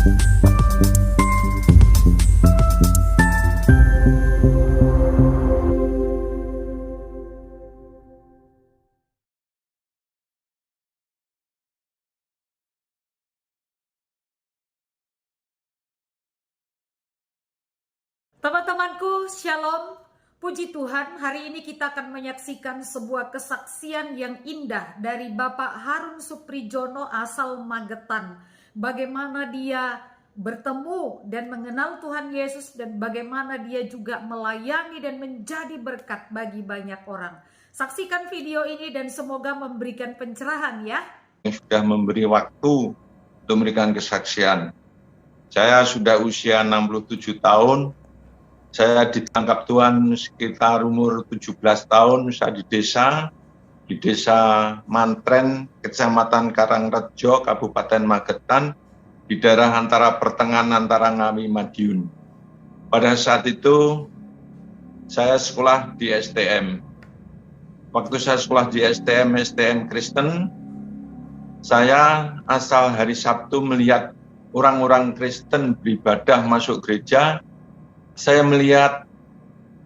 Teman-temanku, Shalom. Puji Tuhan, hari ini kita akan menyaksikan sebuah kesaksian yang indah dari Bapak Harun Suprijono asal Magetan. Bagaimana dia bertemu dan mengenal Tuhan Yesus dan bagaimana dia juga melayani dan menjadi berkat bagi banyak orang. Saksikan video ini dan semoga memberikan pencerahan ya. Yang sudah memberi waktu untuk memberikan kesaksian. Saya sudah usia 67 tahun. Saya ditangkap Tuhan sekitar umur 17 tahun. Saya di desa Mantren, Kecamatan Karangrejo, Kabupaten Magetan, di daerah antara pertengahan antara Ngawi Madiun. Pada saat itu saya sekolah di STM. Waktu saya sekolah di STM Kristen, saya asal hari Sabtu melihat orang-orang Kristen beribadah masuk gereja. Saya melihat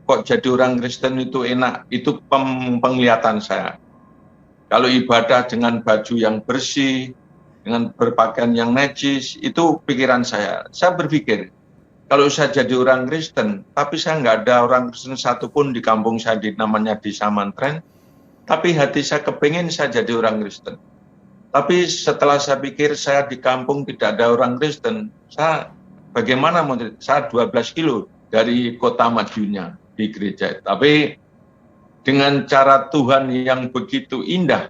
kok jadi orang Kristen itu enak, itu penglihatan saya. Kalau ibadah dengan baju yang bersih, dengan berpakaian yang najis, itu pikiran saya. Saya berpikir, kalau saya jadi orang Kristen, tapi saya nggak ada orang Kristen satupun di kampung saya namanya Desa Mantren, tapi hati saya kepingin saya jadi orang Kristen. Tapi setelah saya pikir saya di kampung tidak ada orang Kristen, saya bagaimana saya 12 kilo dari kota Madiunnya di gereja. Tapi dengan cara Tuhan yang begitu indah,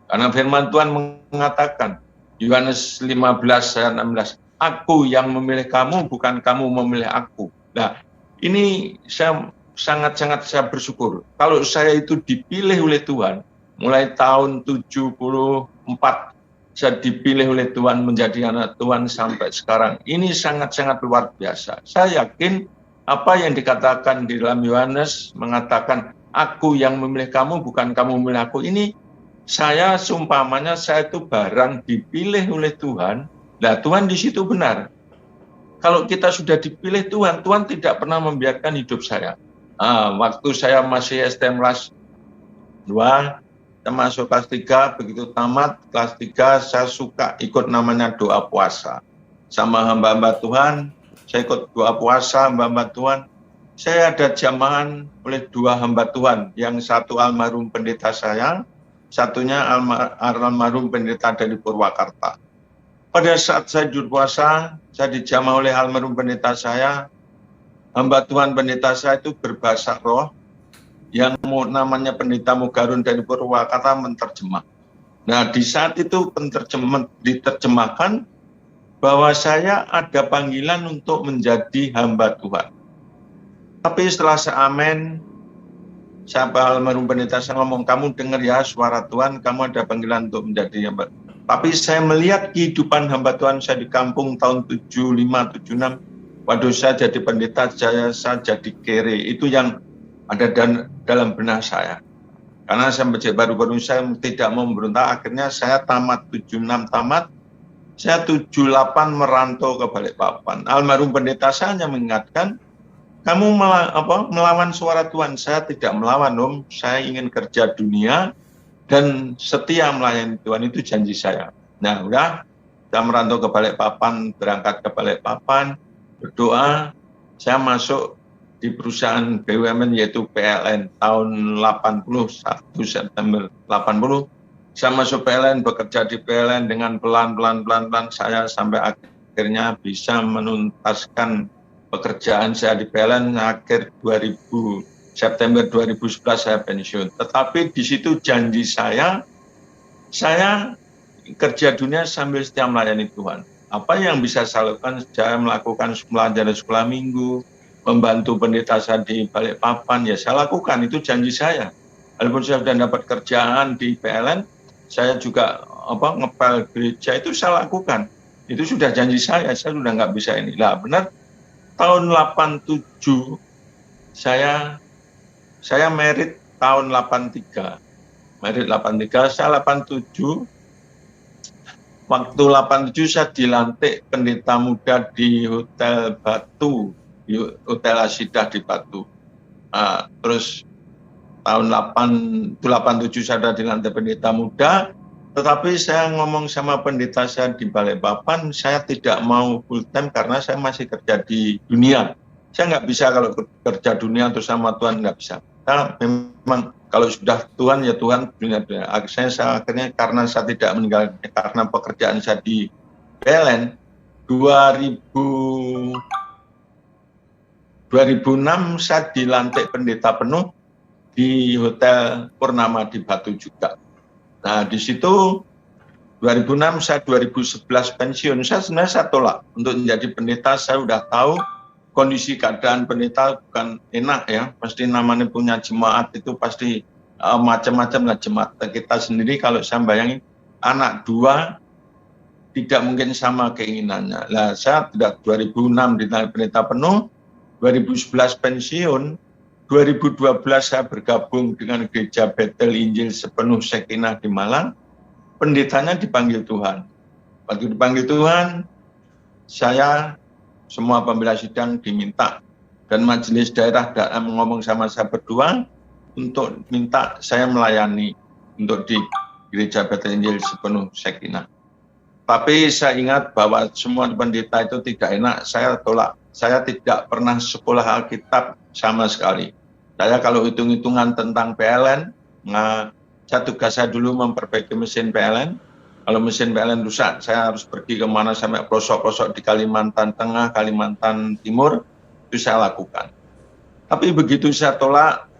karena firman Tuhan mengatakan, Yohanes 15 ayat 16, aku yang memilih kamu, bukan kamu memilih aku. Nah, ini saya sangat-sangat saya bersyukur. Kalau saya itu dipilih oleh Tuhan, mulai tahun 74, saya dipilih oleh Tuhan menjadi anak Tuhan sampai sekarang. Ini sangat-sangat luar biasa. Saya yakin apa yang dikatakan di dalam Yohanes mengatakan, aku yang memilih kamu, bukan kamu memilih aku. Ini saya seumpamanya saya itu barang dipilih oleh Tuhan. Nah, Tuhan di situ benar. Kalau kita sudah dipilih Tuhan, Tuhan tidak pernah membiarkan hidup saya. Waktu saya masih STM kelas 2, saya masuk kelas 3, begitu tamat kelas 3, saya suka ikut namanya doa puasa. Sama hamba-hamba Tuhan, saya ikut doa puasa hamba-hamba Tuhan. Saya ada jamahan oleh 2 hamba Tuhan, yang satu almarhum pendeta saya, satunya almarhum pendeta dari Purwakarta. Pada saat saya puasa, saya dijamah oleh almarhum pendeta saya, hamba Tuhan pendeta saya itu berbahasa roh, yang namanya pendeta Mugarun dari Purwakarta menerjemah. Nah, di saat itu diterjemahkan bahwa saya ada panggilan untuk menjadi hamba Tuhan. Tapi setelah saya amen, siapa almarhum pendeta saya ngomong, kamu dengar ya suara Tuhan, kamu ada panggilan untuk menjadi hamba. Tapi saya melihat kehidupan hamba Tuhan saya di kampung tahun 75, 76, waduh saya jadi pendeta, saya jadi kere, itu yang ada dalam benak saya. Karena saya baru-baru saya tidak mau memberontak, akhirnya saya tamat 76 tamat, saya 78 merantau ke Balikpapan. Almarhum pendeta saya hanya mengingatkan, kamu melawan suara Tuhan. Saya tidak melawan, Om. Saya ingin kerja dunia dan setia melayani Tuhan, itu janji saya. Nah, udah, saya merantau ke Balikpapan, berangkat ke Balikpapan, berdoa, saya masuk di perusahaan BUMN yaitu PLN tahun 81 September 80. Saya masuk PLN, bekerja di PLN dengan pelan-pelan saya sampai akhirnya bisa menuntaskan pekerjaan saya di PLN. Akhir September 2011 saya pensiun. Tetapi di situ janji saya kerja dunia sambil setia melayani Tuhan. Apa yang bisa saya lakukan? Saya melakukan sekolah minggu, membantu pendeta saya di Balikpapan, ya saya lakukan, itu janji saya. Walaupun saya sudah dapat kerjaan di PLN, saya juga ngepel gereja, itu saya lakukan. Itu sudah janji saya sudah nggak bisa ini. Lah benar, tahun 87 saya merit tahun 83. Merit 83, saya 87 waktu 87 saya dilantik pendeta muda di Hotel Batu, di Hotel Asidah di Batu. Terus tahun 87 saya sudah dilantik pendeta muda, tetapi saya ngomong sama pendeta saya di Balikpapan, saya tidak mau full time karena saya masih kerja di dunia. Saya nggak bisa kalau kerja dunia terus sama Tuhan, nggak bisa. Nah, memang kalau sudah Tuhan ya Tuhan, dunia. Akhirnya karena saya tidak meninggal karena pekerjaan saya di PLN 2006 saya dilantik pendeta penuh di Hotel Purnama di Batu juga. Nah di situ 2006 saya 2011 pensiun. Saya tolak untuk menjadi pendeta. Saya sudah tahu kondisi keadaan pendeta bukan enak ya, pasti namanya punya jemaat itu pasti macam-macam lah jemaat kita sendiri. Kalau saya bayangin anak 2 tidak mungkin sama keinginannya. Nah saya tidak 2006 dilantik pendeta penuh, 2011 pensiun, 2012 saya bergabung dengan Gereja Betel Injil Sepenuh Sekinah di Malang. Pendetanya dipanggil Tuhan. Waktu dipanggil Tuhan, saya semua pembela sidang diminta dan majelis daerah ngomong sama saya berdua untuk minta saya melayani untuk di Gereja Betel Injil Sepenuh Sekinah. Tapi saya ingat bahwa semua pendeta itu tidak enak, saya tolak. Saya tidak pernah sekolah Alkitab sama sekali. Saya kalau hitung-hitungan tentang PLN, tugas saya dulu memperbaiki mesin PLN. Kalau mesin PLN rusak, saya harus pergi kemana sampai pelosok-pelosok di Kalimantan Tengah, Kalimantan Timur, itu saya lakukan. Tapi begitu saya tolak,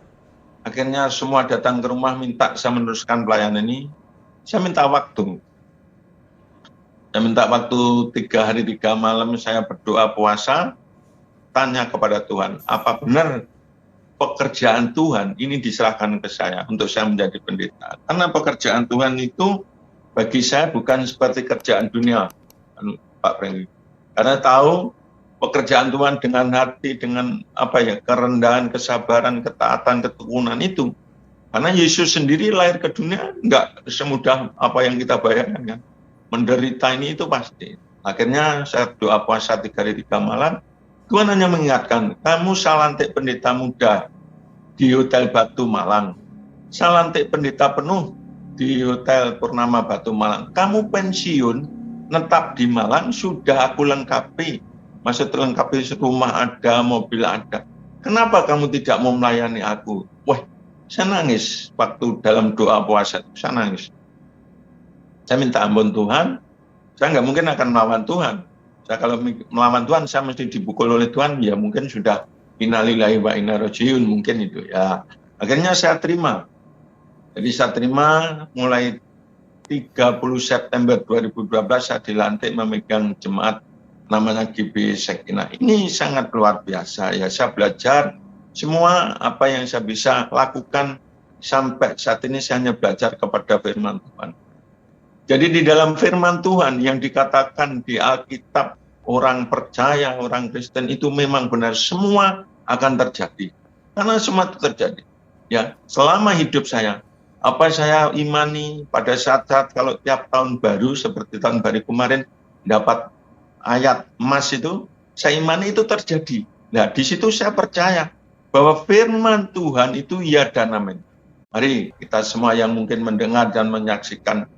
akhirnya semua datang ke rumah minta saya meneruskan pelayanan ini. Saya minta waktu. Saya minta waktu 3 hari 3 malam saya berdoa puasa, tanya kepada Tuhan, apa benar pekerjaan Tuhan ini diserahkan ke saya untuk saya menjadi pendeta. Karena pekerjaan Tuhan itu bagi saya bukan seperti kerjaan dunia, Pak Franky. Karena tahu pekerjaan Tuhan dengan hati, dengan kerendahan, kesabaran, ketaatan, ketekunan itu. Karena Yesus sendiri lahir ke dunia nggak semudah apa yang kita bayangkan kan. Menderita ini itu pasti. Akhirnya saya doa puasa 3 hari 3 malam. Tuhan hanya mengingatkan, kamu saya lantik pendeta muda di Hotel Batu Malang. Saya lantik pendeta penuh di Hotel Purnama Batu Malang. Kamu pensiun, netap di Malang, sudah aku lengkapi. Maksud lengkapi rumah ada, mobil ada. Kenapa kamu tidak mau melayani aku? Wah, saya nangis waktu dalam doa puasa. Saya nangis. Saya minta ampun Tuhan. Saya nggak mungkin akan melawan Tuhan. Saya kalau melawan Tuhan, saya mesti dipukul oleh Tuhan. Ya mungkin sudah innalillahi wa inna rojiun mungkin itu ya. Akhirnya saya terima. Jadi saya terima mulai 30 September 2012 saya dilantik memegang jemaat namanya GB Sekinah. Ini sangat luar biasa ya. Saya belajar semua apa yang saya bisa lakukan sampai saat ini saya hanya belajar kepada firman Tuhan. Jadi di dalam firman Tuhan yang dikatakan di Alkitab, orang percaya, orang Kristen itu memang benar semua akan terjadi. Karena semua itu terjadi. Ya, selama hidup saya, apa saya imani pada saat-saat kalau tiap tahun baru seperti tahun baru kemarin dapat ayat emas itu, saya imani itu terjadi. Nah, di situ saya percaya bahwa firman Tuhan itu ya dan amin. Mari kita semua yang mungkin mendengar dan menyaksikan,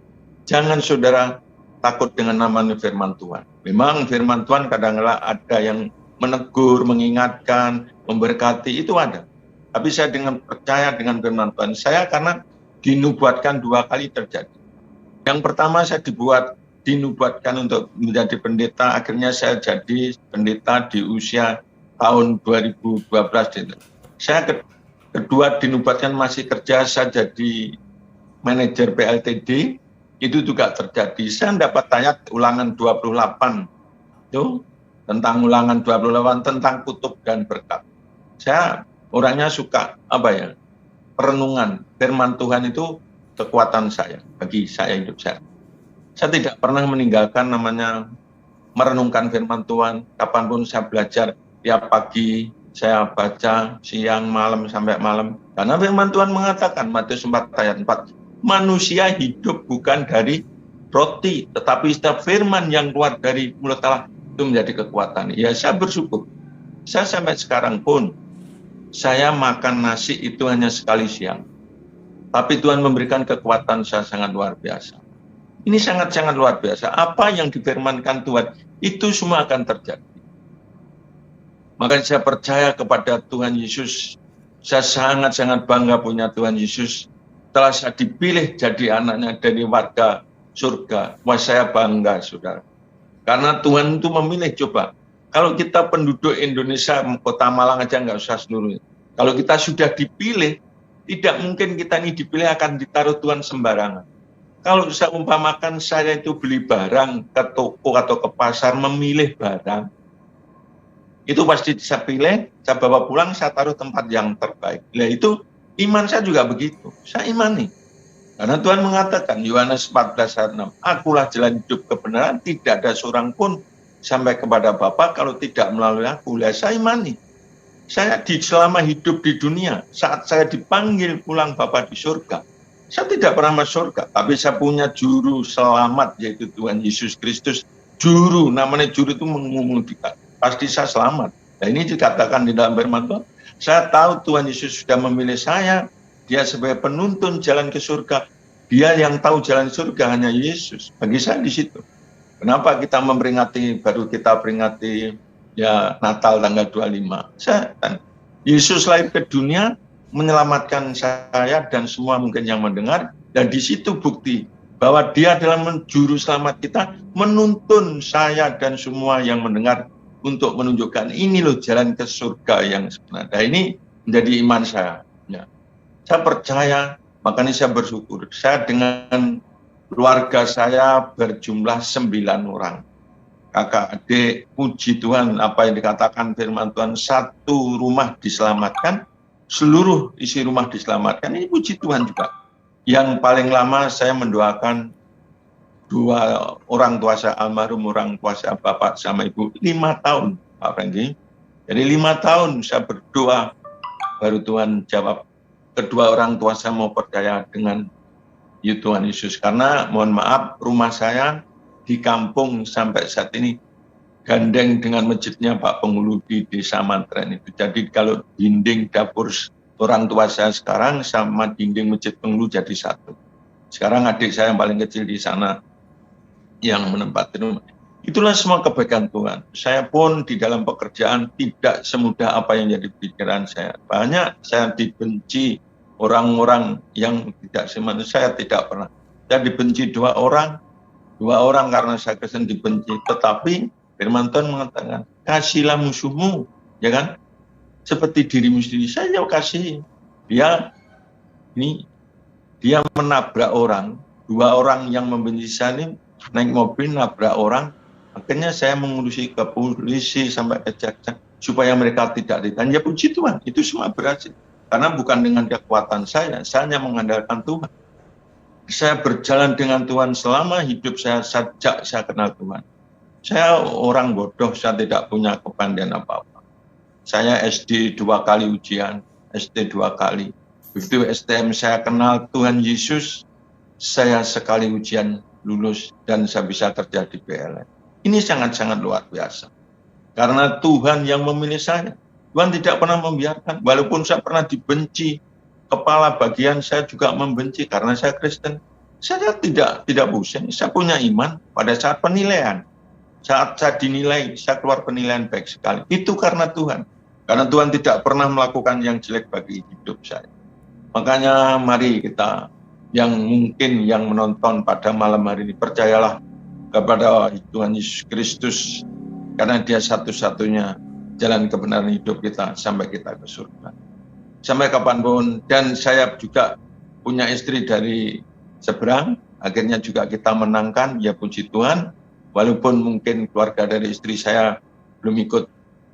jangan saudara takut dengan namanya firman Tuhan. Memang firman Tuhan kadang-kadang ada yang menegur, mengingatkan, memberkati, itu ada. Tapi saya dengan percaya dengan firman Tuhan. Saya karena dinubuatkan 2 kali terjadi. Yang pertama saya dinubuatkan untuk menjadi pendeta, akhirnya saya jadi pendeta di usia tahun 2012. Saya kedua dinubuatkan masih kerja, saya jadi manajer PLTD, itu juga terjadi. Saya dapat ayat ulangan 28 itu tentang ulangan 28 tentang kutub dan berkat. Saya orangnya suka perenungan. Firman Tuhan itu kekuatan saya bagi saya hidup saya. Saya tidak pernah meninggalkan namanya merenungkan firman Tuhan. Kapanpun saya belajar, tiap pagi saya baca, siang, malam, sampai malam. Karena firman Tuhan mengatakan, Matius 4 ayat 4, manusia hidup bukan dari roti, tetapi setiap firman yang keluar dari mulut Allah itu menjadi kekuatan. Ya, saya bersyukur. Saya sampai sekarang pun, saya makan nasi itu hanya sekali siang. Tapi Tuhan memberikan kekuatan saya sangat luar biasa. Ini sangat-sangat luar biasa. Apa yang difirmankan Tuhan, itu semua akan terjadi. Makanya saya percaya kepada Tuhan Yesus. Saya sangat-sangat bangga punya Tuhan Yesus. Setelah saya dipilih jadi anaknya dari warga surga, wah saya bangga, saudara. Karena Tuhan itu memilih, coba. Kalau kita penduduk Indonesia, kota Malang aja nggak usah seluruhnya. Kalau kita sudah dipilih, tidak mungkin kita ini dipilih akan ditaruh Tuhan sembarangan. Kalau saya umpamakan saya itu beli barang ke toko atau ke pasar, memilih barang, itu pasti saya pilih, saya bawa pulang, saya taruh tempat yang terbaik. Nah itu iman saya juga begitu, saya imani. Karena Tuhan mengatakan, Yohanes 14 ayat 6, akulah jalan hidup kebenaran, tidak ada seorang pun sampai kepada Bapa kalau tidak melalui aku. Nah, saya imani. Saya selama hidup di dunia, saat saya dipanggil pulang Bapa di surga, saya tidak pernah masuk surga, tapi saya punya juru selamat, yaitu Tuhan Yesus Kristus. Juru, namanya juru itu mengemudikan. Pasti saya selamat. Nah ini dikatakan di dalam firman Tuhan. Saya tahu Tuhan Yesus sudah memilih saya. Dia sebagai penuntun jalan ke surga. Dia yang tahu jalan surga hanya Yesus. Bagi saya di situ. Kenapa kita memperingati, baru kita peringati ya Natal tanggal 25. Yesus lahir ke dunia, menyelamatkan saya dan semua mungkin yang mendengar. Dan di situ bukti bahwa dia adalah juru selamat kita, menuntun saya dan semua yang mendengar untuk menunjukkan ini loh jalan ke surga yang sebenarnya. Nah, ini menjadi iman saya. Ya. Saya percaya, makanya saya bersyukur. Saya dengan keluarga saya berjumlah 9 orang. Kakak, adik, puji Tuhan, apa yang dikatakan firman Tuhan, satu rumah diselamatkan, seluruh isi rumah diselamatkan. Ini puji Tuhan juga. Yang paling lama saya mendoakan 2 orang tua saya, almarhum orang tua saya, bapak sama ibu, 5 tahun, Pak Franky. Jadi 5 tahun saya berdoa, baru Tuhan jawab. Kedua orang tua saya mau percaya dengan Tuhan Yesus. Karena mohon maaf, rumah saya di kampung sampai saat ini gandeng dengan masjidnya Pak Penghulu di Desa Mantren itu. Jadi kalau dinding dapur orang tua saya sekarang sama dinding masjid Penghulu jadi satu. Sekarang adik saya yang paling kecil di sana yang menempati rumah. Itulah semua kebaikan Tuhan. Saya pun di dalam pekerjaan tidak semudah apa yang jadi pikiran saya. Banyak saya dibenci orang-orang yang tidak semangat. Saya tidak pernah. Saya dibenci 2 orang. 2 orang karena saya Kristen dibenci. Tetapi firman Tuhan mengatakan, kasihlah musuhmu. Ya kan? Seperti dirimu sendiri. Saya kasih. Dia menabrak orang. 2 orang yang membenci saya ini naik mobil nabrak orang, akhirnya saya mengurusi ke polisi sampai ke jaksa supaya mereka tidak ditahan. Ya puji Tuhan, itu semua berhasil. Karena bukan dengan kekuatan saya hanya mengandalkan Tuhan. Saya berjalan dengan Tuhan selama hidup saya sejak saya kenal Tuhan. Saya orang bodoh, saya tidak punya kepandaian apa-apa. Saya SD 2 kali ujian, SD 2 kali. Begitu STM saya kenal Tuhan Yesus, saya sekali ujian lulus dan saya bisa kerja di PLN. Ini sangat-sangat luar biasa. Karena Tuhan yang memilih saya. Tuhan tidak pernah membiarkan. Walaupun saya pernah dibenci, kepala bagian saya juga membenci karena saya Kristen. Saya tidak pusing. Saya punya iman pada saat penilaian. Saat saya dinilai, saya keluar penilaian baik sekali. Itu karena Tuhan. Karena Tuhan tidak pernah melakukan yang jelek bagi hidup saya. Makanya mari kita yang mungkin yang menonton pada malam hari ini, percayalah kepada Tuhan Yesus Kristus, karena dia satu-satunya jalan kebenaran hidup kita sampai kita ke surga. Sampai kapanpun, dan saya juga punya istri dari seberang, akhirnya juga kita menangkan, ya puji Tuhan, walaupun mungkin keluarga dari istri saya belum ikut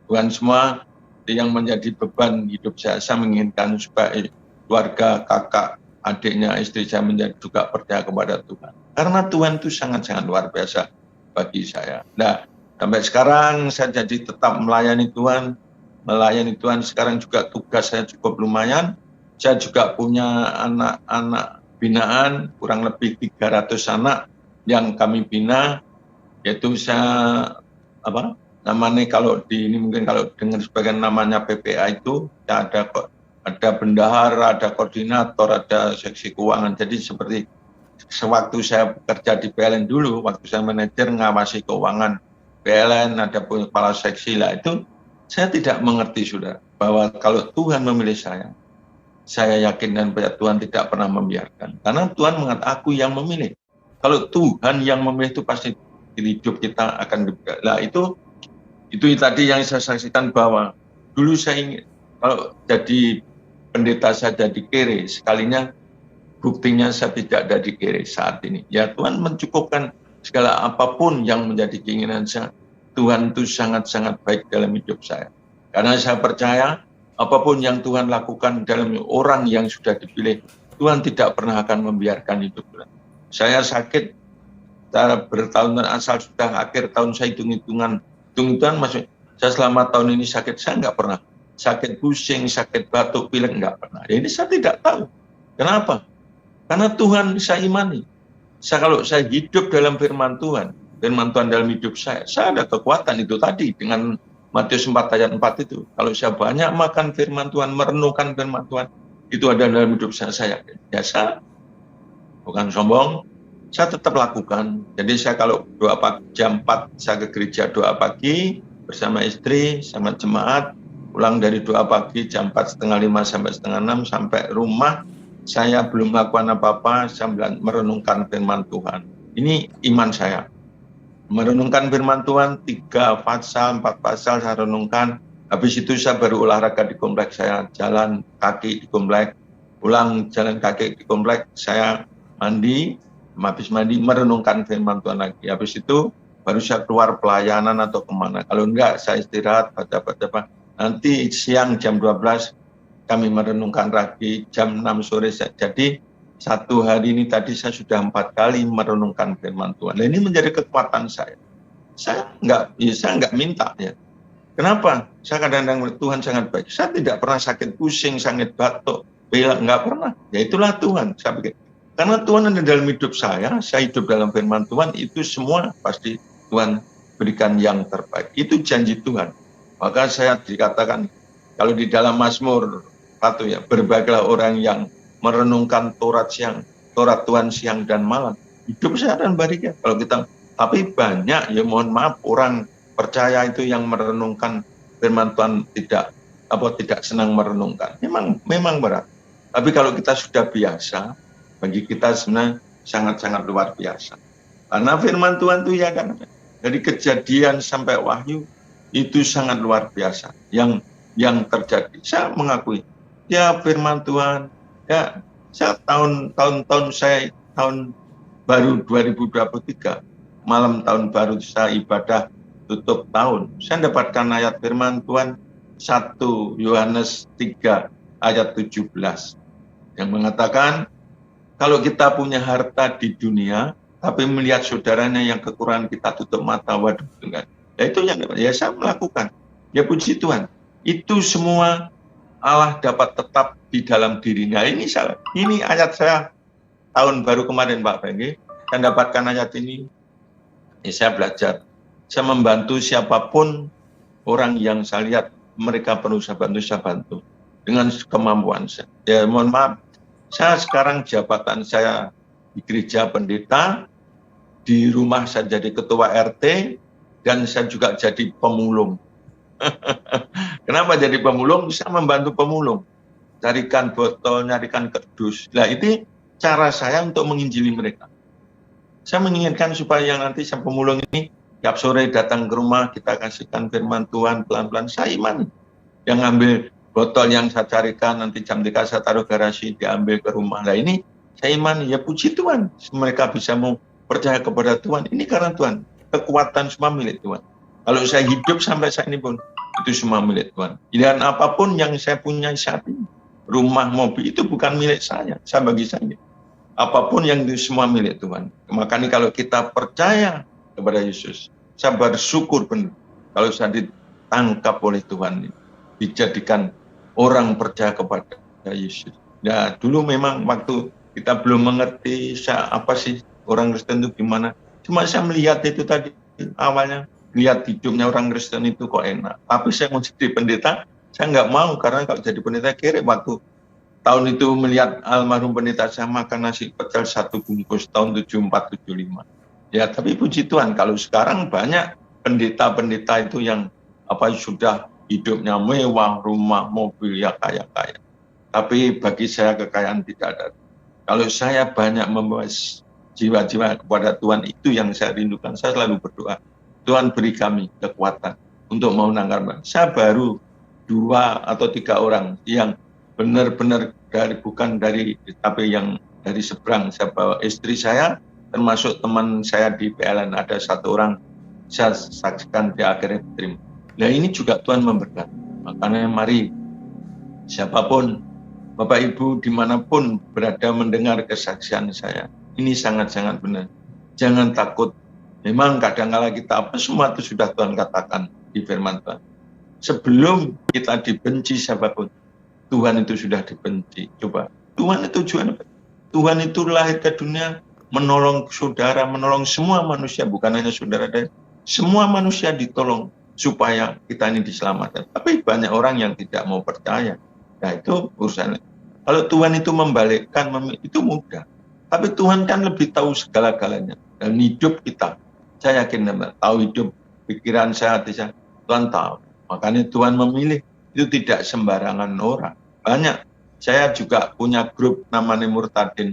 Tuhan semua, yang menjadi beban hidup saya menginginkan supaya keluarga, kakak, adiknya, istri saya menjadi juga percaya kepada Tuhan. Karena Tuhan itu sangat-sangat luar biasa bagi saya. Nah, sampai sekarang saya jadi tetap melayani Tuhan. Melayani Tuhan sekarang juga tugas saya cukup lumayan. Saya juga punya anak-anak binaan, kurang lebih 300 anak yang kami bina, yaitu saya namanya kalau di ini mungkin kalau dengar sebagian namanya PPA itu ya ada bendahara, ada koordinator, ada seksi keuangan. Jadi seperti sewaktu saya bekerja di PLN dulu, waktu saya manajer ngawasi keuangan PLN, ada kepala seksi lah, itu saya tidak mengerti sudah bahwa kalau Tuhan memilih saya yakin dan percaya Tuhan tidak pernah membiarkan. Karena Tuhan mengatakan aku yang memilih. Kalau Tuhan yang memilih itu pasti hidup kita akan diberkati. Nah itu tadi yang saya saksikan bahwa dulu saya ingin kalau jadi pendeta saya jadi kere, sekalinya buktinya saya tidak ada di kere saat ini. Ya Tuhan mencukupkan segala apapun yang menjadi keinginan saya. Tuhan itu sangat-sangat baik dalam hidup saya. Karena saya percaya apapun yang Tuhan lakukan dalam orang yang sudah dipilih, Tuhan tidak pernah akan membiarkan hidup. Saya sakit, saya bertahun-tahun asal sudah akhir tahun saya hitung-hitungan maksud saya selama tahun ini sakit, saya nggak pernah sakit pusing, sakit batuk, pilek, nggak pernah. Ya, ini saya tidak tahu. Kenapa? Karena Tuhan saya imani. Kalau saya hidup dalam firman Tuhan dalam hidup saya ada kekuatan itu tadi dengan Matius 4 ayat 4 itu. Kalau saya banyak makan firman Tuhan, merenungkan firman Tuhan, itu ada dalam hidup saya yakin. Ya saya bukan sombong, saya tetap lakukan. Jadi saya kalau doa pagi jam 4 saya ke gereja doa pagi bersama istri, sama jemaat, pulang dari doa pagi jam 4:30 sampai 5:30 sampai rumah saya belum melakukan apa-apa, saya merenungkan firman Tuhan. Ini iman saya. Merenungkan firman Tuhan 3 pasal, 4 pasal saya renungkan. Habis itu saya baru olahraga di komplek saya, jalan kaki di komplek, pulang jalan kaki di komplek, saya mandi, habis mandi merenungkan firman Tuhan lagi. Habis itu baru saya keluar pelayanan atau kemana. Kalau enggak saya istirahat, baca. Nanti siang jam 12 kami merenungkan lagi, jam 6 sore. Jadi satu hari ini tadi saya sudah 4 kali merenungkan firman Tuhan. Nah, ini menjadi kekuatan saya. Saya enggak minta ya. Kenapa? Saya kadang-kadang Tuhan sangat baik. Saya tidak pernah sakit pusing, sakit batuk, pilek, enggak pernah. Ya itulah Tuhan. Saya pikir karena Tuhan ada dalam hidup saya hidup dalam firman Tuhan, itu semua pasti Tuhan berikan yang terbaik. Itu janji Tuhan. Maka saya dikatakan, kalau di dalam Mazmur 1 ya, berbahagialah orang yang merenungkan Taurat Tuhan siang dan malam. Hidup saya dan bahagia. Kalau kita, tapi banyak ya mohon maaf orang percaya itu yang merenungkan firman Tuhan tidak senang merenungkan. Memang berat. Tapi kalau kita sudah biasa, bagi kita sebenarnya sangat-sangat luar biasa. Karena firman Tuhan itu ya kan, dari Kejadian sampai Wahyu itu sangat luar biasa yang terjadi. Saya mengakui, ya firman Tuhan, ya saya tahun baru 2023, malam tahun baru saya ibadah tutup tahun. Saya dapatkan ayat firman Tuhan 1 Yohanes 3 ayat 17 yang mengatakan, kalau kita punya harta di dunia, tapi melihat saudaranya yang kekurangan, kita tutup mata, waduh, kan? Ya itu yang saya melakukan. Ya puji Tuhan. Itu semua Allah dapat tetap di dalam dirinya. Ini ayat saya tahun baru kemarin Pak Bengki. Saya dapatkan ayat ini. Saya belajar. Saya membantu siapapun orang yang saya lihat mereka perlu saya bantu dengan kemampuan saya. Ya mohon maaf. Saya sekarang jabatan saya di gereja pendeta, di rumah saya jadi ketua RT, dan saya juga jadi pemulung. Kenapa jadi pemulung? Bisa membantu pemulung. Carikan botol, nyarikan kerdus. Nah ini cara saya untuk menginjili mereka. Saya menginginkan supaya yang nanti sang pemulung ini, tiap sore datang ke rumah, kita kasihkan firman Tuhan pelan-pelan. Saya iman. Yang ngambil botol yang saya carikan, nanti jam 3 saya taruh garasi, diambil ke rumah. Nah ini saya iman, ya puji Tuhan. Mereka bisa mau percaya kepada Tuhan. Ini karena Tuhan. Kekuatan semua milik Tuhan. Kalau saya hidup sampai saat ini pun, itu semua milik Tuhan. Dan apapun yang saya punya saat ini, rumah, mobil, itu bukan milik saya bagi saya. Apapun yang itu semua milik Tuhan. Makanya kalau kita percaya kepada Yesus, saya bersyukur benar. Kalau saya ditangkap oleh Tuhan, dijadikan orang percaya kepada Yesus. Ya dulu memang waktu kita belum mengerti apa sih orang Kristen itu gimana. Cuma saya melihat itu tadi, awalnya lihat hidupnya orang Kristen itu kok enak. Tapi saya mau jadi pendeta, saya nggak mau, karena kalau jadi pendeta kira waktu tahun itu melihat almarhum pendeta saya makan nasi pecel 1 bungkus tahun 74-75. Ya, tapi puji Tuhan kalau sekarang banyak pendeta-pendeta itu yang sudah hidupnya mewah, rumah, mobil, ya kaya-kaya. Tapi bagi saya kekayaan tidak ada. Kalau saya banyak membawa jiwa-jiwa kepada Tuhan, itu yang saya rindukan. Saya selalu berdoa, Tuhan beri kami kekuatan untuk memenangkan. Saya baru 2 atau 3 orang yang benar-benar bukan dari, tapi yang dari seberang. Saya bawa istri saya, termasuk teman saya di PLN, ada 1 orang saya saksikan di akhirnya diterima. Nah ini juga Tuhan memberkati. Makanya mari siapapun, Bapak Ibu dimanapun berada mendengar kesaksian saya, ini sangat-sangat benar. Jangan takut. Memang kadang-kala kita semua itu sudah Tuhan katakan di firman Tuhan. Sebelum kita dibenci siapapun, Tuhan itu sudah dibenci. Coba, Tuhan itu tujuan apa? Tuhan itu lahir ke dunia menolong saudara, menolong semua manusia, bukan hanya saudara. Semua manusia ditolong supaya kita ini diselamatkan. Tapi banyak orang yang tidak mau percaya. Nah itu urusannya. Kalau Tuhan itu membalikkan, itu mudah. Tapi Tuhan kan lebih tahu segala-galanya. Dan hidup kita, saya yakin tahu hidup, pikiran saya, hati saya, Tuhan tahu. Makanya Tuhan memilih, itu tidak sembarangan orang. Banyak. Saya juga punya grup namanya Murtadin.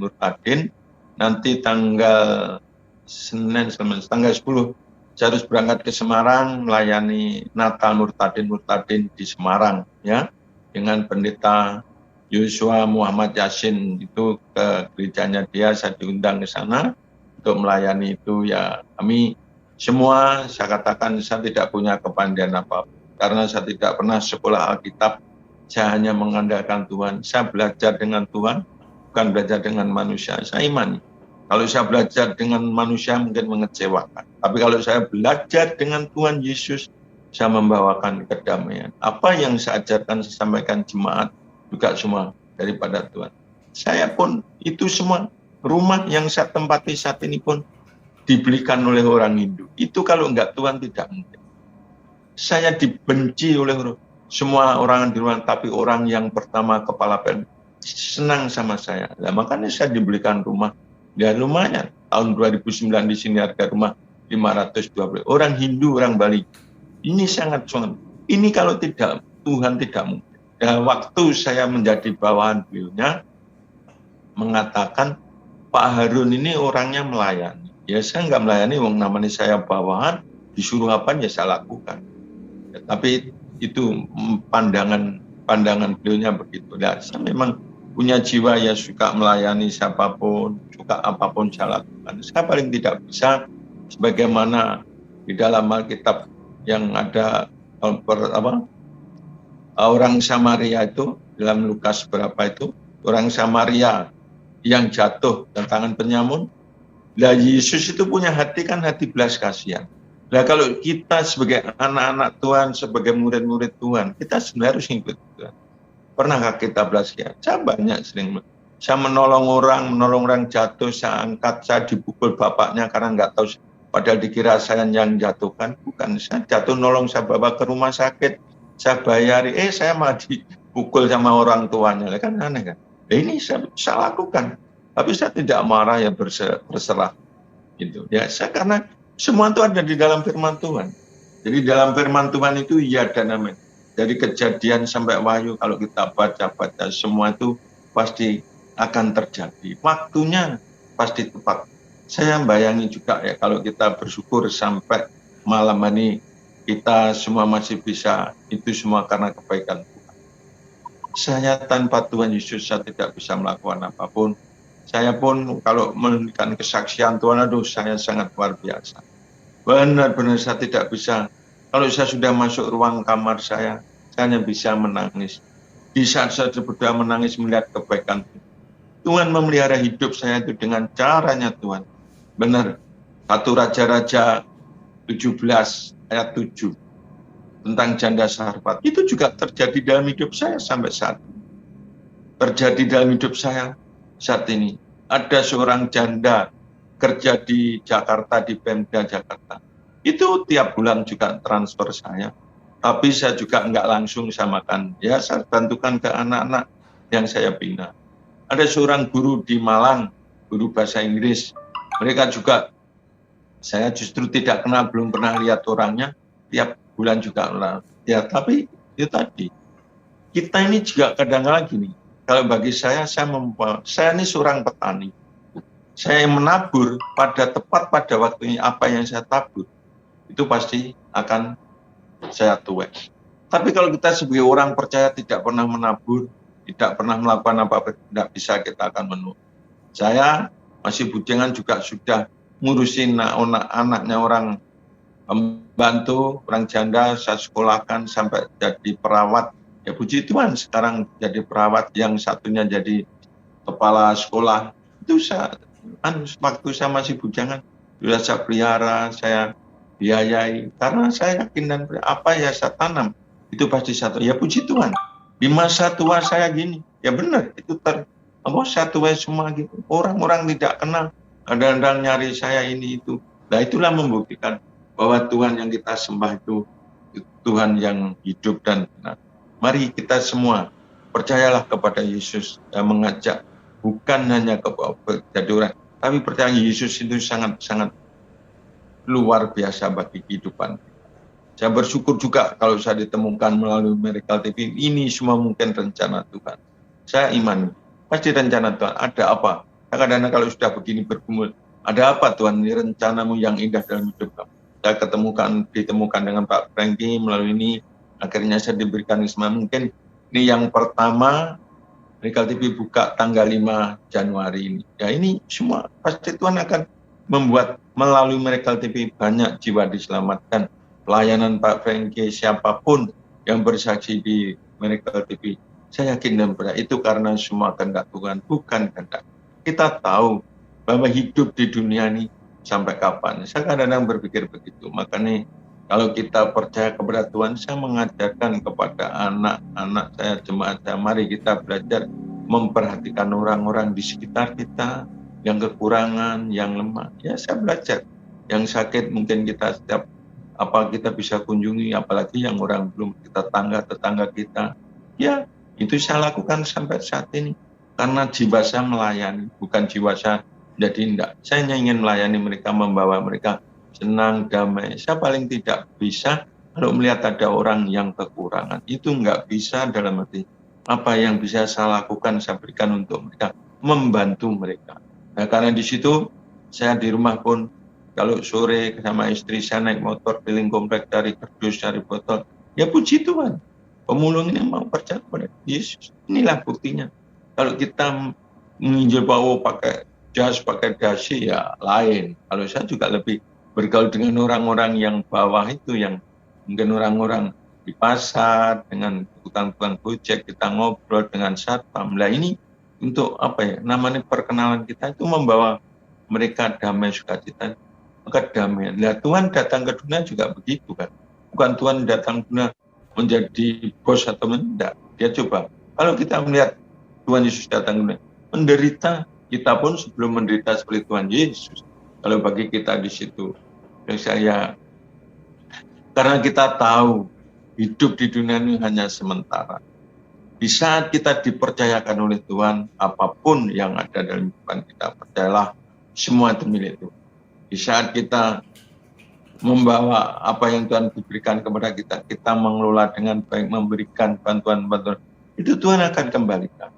Nanti tanggal Senin, tanggal 10, saya harus berangkat ke Semarang melayani Natal Murtadin di Semarang, ya, dengan pendeta Yosua Muhammad Yasin. Itu ke gerejanya dia, saya diundang ke sana untuk melayani itu. Ya, kami semua, saya katakan saya tidak punya kepandaian apa, karena saya tidak pernah sekolah Alkitab. Saya hanya mengandalkan Tuhan. Saya belajar dengan Tuhan, bukan belajar dengan manusia. Saya imani. Kalau saya belajar dengan manusia mungkin mengecewakan. Tapi kalau saya belajar dengan Tuhan Yesus, saya membawakan kedamaian. Apa yang saya ajarkan, saya sampaikan jemaat, juga semua daripada Tuhan. Saya pun itu semua, rumah yang saya tempati saat ini pun dibelikan oleh orang Hindu. Itu kalau enggak Tuhan tidak mungkin. Saya dibenci oleh semua orang di luar, tapi orang yang pertama kepala PLN senang sama saya. Nah, makanya saya dibelikan rumah. Ya lumayan, tahun 2009 di sini harga rumah 512. Orang Hindu, orang Bali. Ini sangat. Ini kalau tidak, Tuhan tidak mungkin. Ya, waktu saya menjadi bawahan beliaunya, mengatakan, Pak Harun ini orangnya melayani. Ya saya nggak melayani, namanya saya bawahan, disuruh apa ya saya lakukan. Ya, tapi itu pandangan beliaunya begitu. Ya, saya memang punya jiwa ya suka melayani siapapun, suka apapun saya lakukan. Saya paling tidak bisa sebagaimana di dalam Alkitab yang ada orang Samaria itu, dalam Lukas berapa itu, orang Samaria yang jatuh dan tangan penyamun. Lah Yesus itu punya hati kan hati belas kasihan. Nah kalau kita sebagai anak-anak Tuhan, sebagai murid-murid Tuhan, kita sebenarnya harus ikut Tuhan. Pernahkah kita belas kasihan? Saya banyak sering. Saya menolong orang jatuh, saya angkat, saya dipukul bapaknya karena nggak tahu, padahal dikira saya yang jatuhkan. Bukan, saya jatuh nolong, saya bawa ke rumah sakit, saya bayari, saya malah dipukul sama orang tuanya. Kan aneh kan? Ini saya lakukan. Tapi saya tidak marah, ya berserah. Gitu. Ya, saya karena semua itu ada di dalam firman Tuhan. Jadi dalam firman Tuhan itu ya dan amin. Dari Kejadian sampai Wahyu, kalau kita baca-baca, semua itu pasti akan terjadi. Waktunya pasti tepat. Saya bayangi juga ya, kalau kita bersyukur sampai malam ini, kita semua masih bisa, itu semua karena kebaikan Tuhan. Saya tanpa Tuhan Yesus, saya tidak bisa melakukan apapun. Saya pun kalau memberikan kesaksian Tuhan, aduh saya sangat luar biasa. Benar-benar saya tidak bisa. Kalau saya sudah masuk ruang kamar saya hanya bisa menangis. Di saat saya berdoa menangis melihat kebaikan Tuhan memelihara hidup saya itu dengan caranya Tuhan. Benar. 1 Raja-Raja 17 ayat 7 tentang janda Sarfat. Itu juga terjadi dalam hidup saya sampai saat ini. Terjadi dalam hidup saya saat ini. Ada seorang janda kerja di Jakarta, di Pemda Jakarta. Itu tiap bulan juga transfer saya. Tapi saya juga nggak langsung samakan. Ya, saya bantukan ke anak-anak yang saya bina. Ada seorang guru di Malang, guru bahasa Inggris. Mereka juga, saya justru tidak kenal, belum pernah lihat orangnya. Tiap bulan juga. Ya, tapi itu tadi. Kita ini juga kadang-kadang gini. Kalau bagi saya ini seorang petani. Saya menabur tepat pada waktunya apa yang saya tabur. Itu pasti akan saya tuai. Tapi kalau kita sebagai orang percaya tidak pernah menabur, tidak pernah melakukan apa-apa, tidak bisa, kita akan menurut. Saya masih bujangan juga sudah ngurusin anaknya orang pembantu, orang janda, saya sekolahkan sampai jadi perawat. Ya puji Tuhan, sekarang jadi perawat, yang satunya jadi kepala sekolah. Itu waktu saya masih bujangan, sudah saya pelihara, saya biayai, karena saya yakin dan apa ya saya tanam itu pasti satu. Ya puji Tuhan, di masa tua saya gini, ya benar itu saya tua semua gitu. Orang-orang tidak kenal, kadang-kadang nyari saya ini itu. Nah itulah membuktikan bahwa Tuhan yang kita sembah itu Tuhan yang hidup dan benar. Mari kita semua percayalah kepada Yesus yang mengajak, bukan hanya jadi orang, tapi percaya Yesus itu sangat-sangat luar biasa bagi kehidupan. Saya bersyukur juga kalau saya ditemukan melalui Miracle TV. Ini semua mungkin rencana Tuhan. Saya imani, pasti rencana Tuhan. Ada apa? Kadang-kadang kalau sudah begini bergumul, ada apa Tuhan? Ini rencanamu yang indah dalam hidup kamu. Saya ditemukan dengan Pak Franky melalui ini. Akhirnya saya diberikan isma. Mungkin ini yang pertama Miracle TV buka tanggal 5 Januari ini. Ya ini semua pasti Tuhan akan membuat melalui Miracle TV banyak jiwa diselamatkan. Pelayanan Pak Franky, siapapun yang bersaksi di Miracle TV, saya yakin dan percaya itu karena semua kehendak Tuhan, bukan kehendak. Kita tahu bahwa hidup di dunia ini sampai kapan. Saya kadang-kadang berpikir begitu. Makanya kalau kita percaya kepada Tuhan, saya mengajarkan kepada anak-anak saya, jemaat saya, mari kita belajar memperhatikan orang-orang di sekitar kita, yang kekurangan, yang lemah. Ya saya belajar. Yang sakit mungkin kita kita bisa kunjungi, apalagi yang orang belum kita tetangga kita. Ya itu saya lakukan sampai saat ini. Karena jiwa saya melayani, bukan jiwa saya jadi tidak. Saya hanya ingin melayani mereka, membawa mereka senang, damai. Saya paling tidak bisa kalau melihat ada orang yang kekurangan. Itu nggak bisa dalam arti apa yang bisa saya lakukan, saya berikan untuk mereka, membantu mereka. Nah, karena di situ saya di rumah pun kalau sore sama istri saya naik motor keliling komplek cari kardus, cari botol. Ya puji Tuhan, pemulung ini mau percaya kepada Yesus. Inilah buktinya. Kalau kita menginjil bawa pakai jas, pakai dasi ya lain. Kalau saya juga lebih bergaul dengan orang-orang yang bawah itu, yang mungkin orang-orang di pasar, dengan tukang-tukang gojek, kita ngobrol dengan satpam. Nah ini untuk namanya perkenalan kita itu membawa mereka damai, sukacita, kedamaian. Nah Tuhan datang ke dunia juga begitu kan. Bukan Tuhan datang ke dunia menjadi bos atau tidak. Dia coba. Kalau kita melihat Tuhan Yesus datang ke dunia, menderita, kita pun sebelum menderita seperti Tuhan Yesus. Kalau bagi kita di situ, karena kita tahu hidup di dunia ini hanya sementara. Di saat kita dipercayakan oleh Tuhan, apapun yang ada dalam kehidupan kita, percayalah semua itu milik Tuhan. Di saat kita membawa apa yang Tuhan berikan kepada kita, kita mengelola dengan baik, memberikan bantuan-bantuan, itu Tuhan akan kembalikan.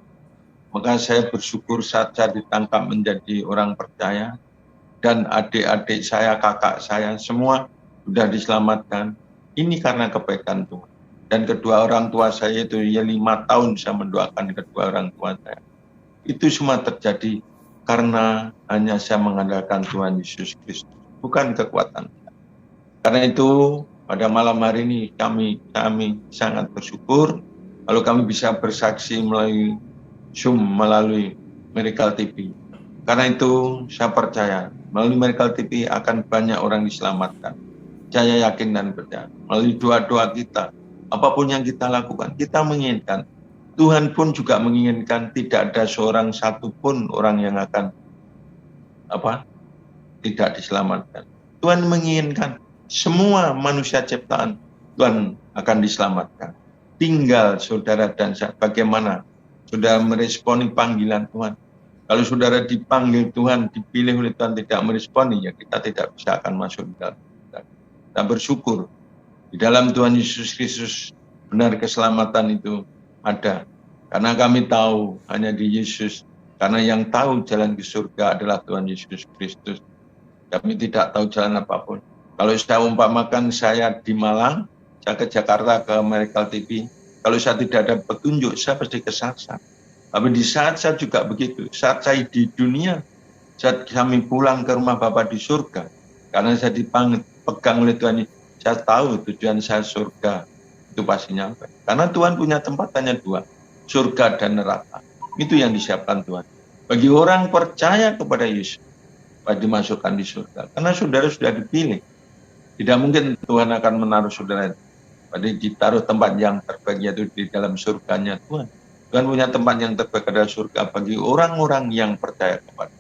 Maka saya bersyukur saat saya ditangkap menjadi orang percaya, dan adik-adik saya, kakak saya, semua sudah diselamatkan. Ini karena kebaikan Tuhan. Dan kedua orang tua saya itu, 5 tahun saya mendoakan kedua orang tua saya. Itu semua terjadi karena hanya saya mengandalkan Tuhan Yesus Kristus, bukan kekuatan. Karena itu pada malam hari ini kami sangat bersyukur kalau kami bisa bersaksi melalui Zoom, melalui Miracle TV. Karena itu saya percaya melalui Miracle TV akan banyak orang diselamatkan. Saya yakin dan percaya melalui doa-doa kita, apapun yang kita lakukan, kita menginginkan. Tuhan pun juga menginginkan tidak ada seorang satu pun orang yang akan tidak diselamatkan. Tuhan menginginkan semua manusia ciptaan Tuhan akan diselamatkan. Tinggal saudara dan saya bagaimana saudara meresponi panggilan Tuhan. Kalau saudara dipanggil Tuhan, dipilih oleh Tuhan tidak meresponi, ya kita tidak bisa akan masuk di dalam. Kita bersyukur di dalam Tuhan Yesus Kristus benar keselamatan itu ada. Karena kami tahu hanya di Yesus. Karena yang tahu jalan ke surga adalah Tuhan Yesus Kristus. Kami tidak tahu jalan apapun. Kalau saya umpamakan saya di Malang, saya ke Jakarta, ke Miracle TV. Kalau saya tidak ada petunjuk, saya pasti kesasar. Tapi di saat saya juga begitu. Saat saya di dunia, saat kami pulang ke rumah Bapa di surga. Karena saya dipegang oleh Tuhan, saya tahu tujuan saya surga. Itu pasti nyampe. Karena Tuhan punya tempat hanya dua, surga dan neraka. Itu yang disiapkan Tuhan. Bagi orang percaya kepada Yesus, pasti dimasukkan di surga. Karena saudara sudah dipilih. Tidak mungkin Tuhan akan menaruh saudara. Pasti ditaruh tempat yang terbaik, yaitu di dalam surganya Tuhan. Tuhan punya tempat yang terbaik adalah surga bagi orang-orang yang percaya kepada.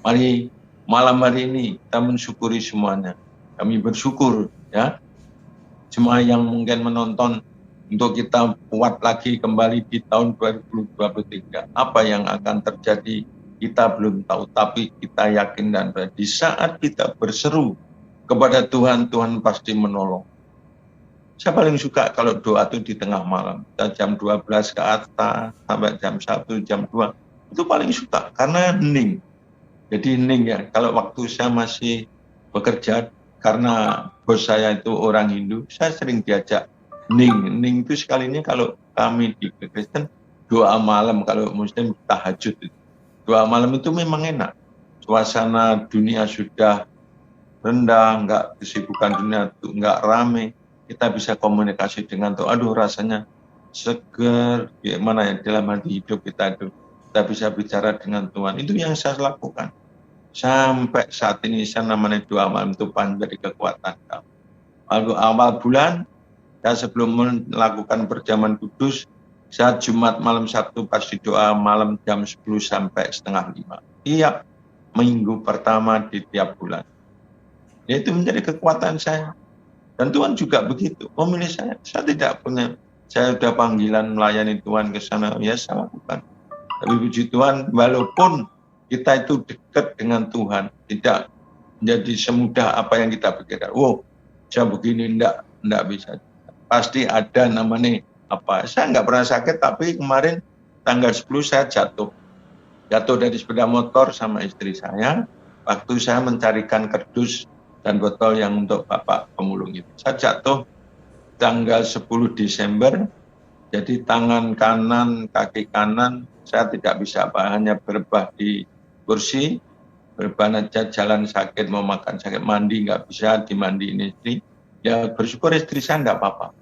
Mari malam hari ini kita mensyukuri semuanya. Kami bersyukur ya. Semua yang mungkin menonton untuk kita kuat lagi kembali di tahun 2023. Apa yang akan terjadi kita belum tahu, tapi kita yakin dan di saat kita berseru kepada Tuhan, Tuhan pasti menolong. Saya paling suka kalau doa itu di tengah malam. Jam 12 ke atas sampai jam 1, jam 2. Itu paling suka karena hening. Jadi hening ya. Kalau waktu saya masih bekerja, karena bos saya itu orang Hindu, saya sering diajak hening. Hening itu sekalinya kalau kami di Kristen, doa malam, kalau Muslim tahajud. Doa malam itu memang enak. Suasana dunia sudah rendah, enggak kesibukan dunia itu enggak rame. Kita bisa komunikasi dengan Tuhan. Aduh rasanya seger, gimana ya dalam hati hidup kita itu. Kita bisa bicara dengan Tuhan. Itu yang saya lakukan. Sampai saat ini saya namanya doa malam itu menjadi kekuatan kami. Lalu awal bulan, saya sebelum melakukan perjamuan kudus, saat Jumat malam Sabtu pasti doa malam jam 10 sampai setengah 5. Tiap minggu pertama di tiap bulan. Itu menjadi kekuatan saya. Dan Tuhan juga begitu. Memilih saya. Saya tidak punya, saya sudah panggilan melayani Tuhan ke sana, ya saya lakukan. Tapi puji Tuhan, walaupun kita itu dekat dengan Tuhan, tidak menjadi semudah apa yang kita pikirkan. Wow, saya begini, enggak bisa. Pasti ada namanya apa. Saya enggak pernah sakit, tapi kemarin tanggal 10 saya jatuh. Jatuh dari sepeda motor sama istri saya. Waktu saya mencarikan kardus dan botol yang untuk Bapak pemulung itu. Saya jatuh tanggal 10 Desember, jadi tangan kanan, kaki kanan, saya tidak bisa apa, hanya berbah di kursi, berbahan aja, jalan sakit, mau makan sakit, mandi nggak bisa, dimandiin istri. Ya bersyukur istri saya nggak apa-apa.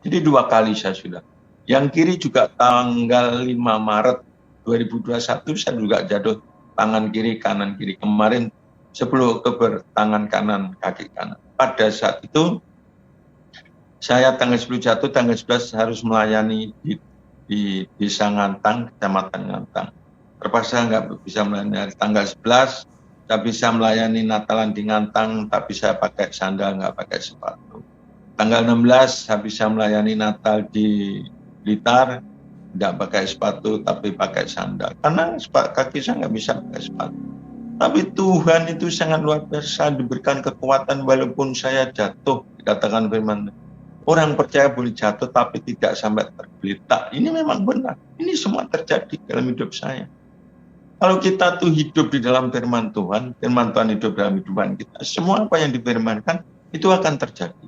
Jadi 2 kali saya sudah. Yang kiri juga tanggal 5 Maret 2021 saya juga jatuh tangan kiri, kanan kiri. Kemarin 10 Oktober tangan kanan, kaki kanan. Pada saat itu saya tanggal 10 jatuh, tanggal 11 harus melayani di Desa Ngantang, Kecamatan Ngantang. Terpaksa nggak bisa melayani hari tanggal 11, saya bisa melayani Natalan di Ngantang, tapi saya pakai sandal, nggak pakai sepatu. Tanggal 16 saya bisa melayani Natal di Blitar, nggak pakai sepatu, tapi pakai sandal. Karena kaki saya nggak bisa pakai sepatu. Tapi Tuhan itu sangat luar biasa, diberikan kekuatan walaupun saya jatuh, dikatakan firman. Orang percaya boleh jatuh tapi tidak sampai tergeletak. Ini memang benar. Ini semua terjadi dalam hidup saya. Kalau kita tuh hidup di dalam firman Tuhan hidup dalam hidupan kita. Semua apa yang difirmankan itu akan terjadi.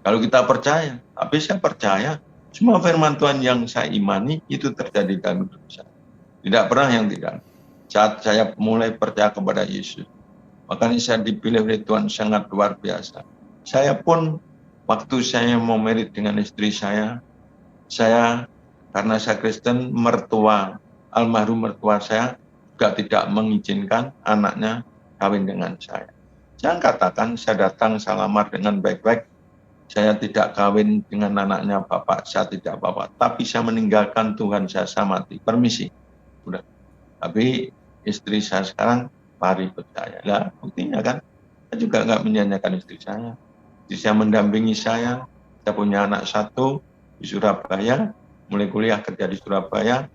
Kalau kita percaya, tapi saya percaya semua firman Tuhan yang saya imani itu terjadi dalam hidup saya. Tidak pernah yang tidak. Saat saya mulai percaya kepada Yesus, makanya saya dipilih oleh Tuhan sangat luar biasa. Saya pun waktu saya mau merit dengan istri saya karena saya Kristen, almarhum mertua saya juga tidak mengizinkan anaknya kawin dengan saya. Saya katakan, saya datang, saya lamar dengan baik-baik. Saya tidak kawin dengan anaknya bapak, saya tidak bapak. Tapi saya meninggalkan Tuhan, saya mati. Permisi. Udah. Tapi istri saya sekarang mari percaya. Lah, buktinya kan, saya juga nggak menyanyikan istri saya. Istri saya mendampingi saya punya anak satu di Surabaya, mulai kuliah kerja di Surabaya.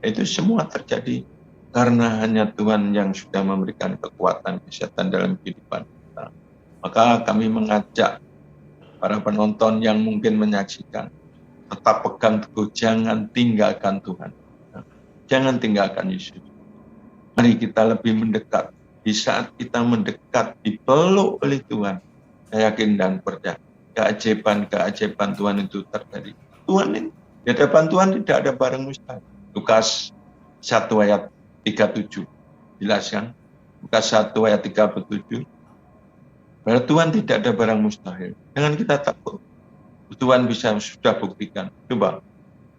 Itu semua terjadi karena hanya Tuhan yang sudah memberikan kekuatan kesehatan dalam kehidupan kita. Maka kami mengajak para penonton yang mungkin menyaksikan, tetap pegang teguh, jangan tinggalkan Tuhan. Jangan tinggalkan Yesus. Mari kita lebih mendekat. Di saat kita mendekat, dipeluk oleh Tuhan, saya yakin dan percaya, keajaiban Tuhan itu terjadi. Tuhan ini, di hadapan Tuhan tidak ada barang mustahil. Lukas 1 ayat 37. Jelas kan? Lukas 1 ayat 37. Bahwa Tuhan tidak ada barang mustahil. Jangan kita takut. Tuhan sudah buktikan. Coba,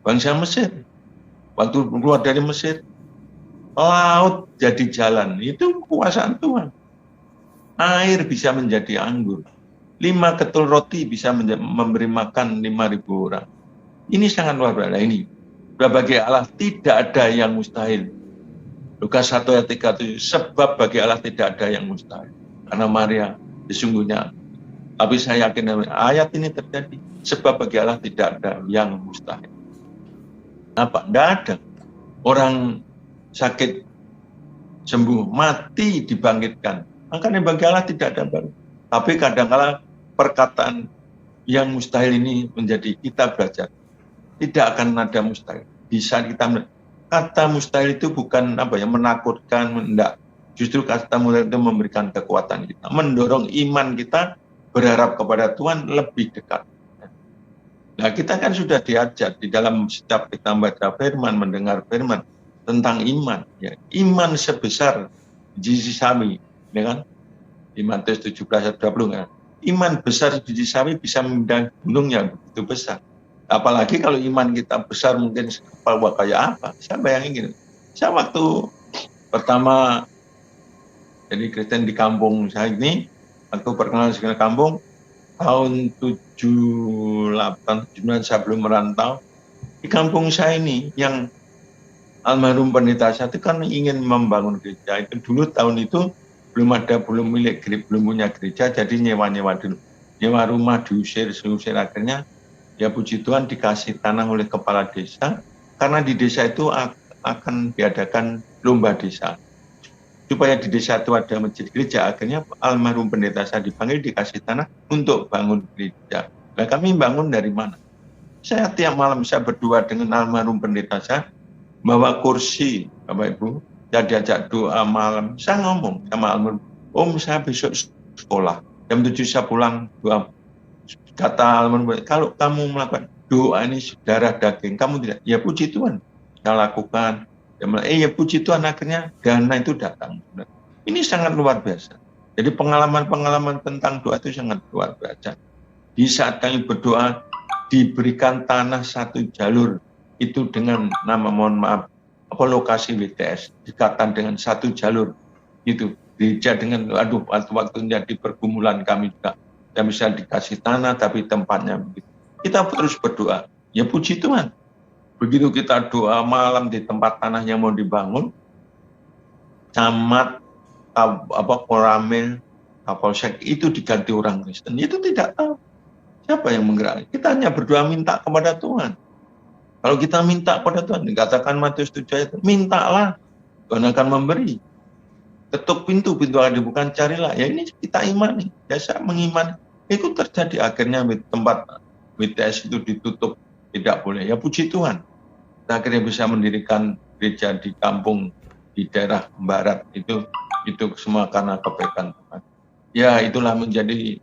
bangsa Mesir, waktu keluar dari Mesir, laut jadi jalan. Itu kekuasaan Tuhan. Air bisa menjadi anggur. 5 ketul roti bisa memberi makan 5.000 orang. Ini sangat luar biasa. Ini bagi Allah tidak ada yang mustahil. Lukas 1 ayat 37, sebab bagi Allah tidak ada yang mustahil. Karena Maria sesungguhnya, tapi saya yakin ayat ini terjadi, sebab bagi Allah tidak ada yang mustahil. Apa? Tidak ada. Orang sakit sembuh, mati dibangkitkan. Makanya bagi Allah tidak ada baru. Tapi kadang-kala perkataan yang mustahil ini menjadi kita belajar. Tidak akan ada mustahil. Bisa kita kata mustahil itu bukan menakutkan, enggak. Justru kata mustahil itu memberikan kekuatan kita, mendorong iman kita berharap kepada Tuhan lebih dekat. Nah, kita kan sudah diajar di dalam setiap kita membaca firman, mendengar firman tentang iman. Ya. Iman sebesar biji sawi, ya kan? Di Matius 17 ayat 20 kan? Iman besar biji sawi bisa memindahkan gunung yang begitu besar. Apalagi kalau iman kita besar mungkin kepala kayak apa? Saya bayangin gini. Saya waktu pertama jadi Kristen di kampung saya ini, waktu perkenalan sekolah kampung, tahun 78, 79 saya belum merantau. Di kampung saya ini, yang almarhum pendeta saya itu kan ingin membangun gereja. Itu dulu tahun itu belum punya gereja, jadi nyewa dulu. Nyewa rumah diusir akhirnya, ya puji Tuhan dikasih tanah oleh kepala desa, karena di desa itu akan diadakan lomba desa. Supaya di desa itu ada masjid gereja, akhirnya almarhum pendeta saya dipanggil, dikasih tanah untuk bangun gereja. Nah, kami bangun dari mana? Saya tiap malam saya berdua dengan almarhum pendeta saya, bawa kursi, Bapak Ibu, saya diajak doa malam. Saya ngomong sama almarhum, Om saya besok sekolah, jam 7 saya pulang doa. Kata almarhum, kalau kamu melakukan doa ini darah daging, kamu tidak, ya puji Tuhan, saya lakukan. Ya puji Tuhan akhirnya dana itu datang. Ini sangat luar biasa. Jadi pengalaman-pengalaman tentang doa itu sangat luar biasa. Di saat kami berdoa, diberikan tanah 1 jalur, itu dengan nama, mohon maaf, lokasi WTS, dikatakan dengan 1 jalur. Itu gereja dengan, waktu-waktunya di pergumulan kami juga. Yang bisa dikasih tanah, tapi tempatnya begitu. Kita terus berdoa. Ya puji Tuhan. Begitu kita doa malam di tempat tanah yang mau dibangun, camat, Koramil, Kapolsek itu diganti orang Kristen. Itu tidak tahu siapa yang menggerakkan. Kita hanya berdoa minta kepada Tuhan. Kalau kita minta kepada Tuhan, dikatakan Matius 7 ayat, mintalah, Tuhan akan memberi. Ketuk pintu akan dibuka, carilah. Ya ini kita imani, biasa mengimani. Itu terjadi akhirnya tempat WTS itu ditutup, tidak boleh. Ya puji Tuhan. Kita akhirnya bisa mendirikan gereja di kampung di daerah barat itu semua karena kebaikan Tuhan. Ya itulah menjadi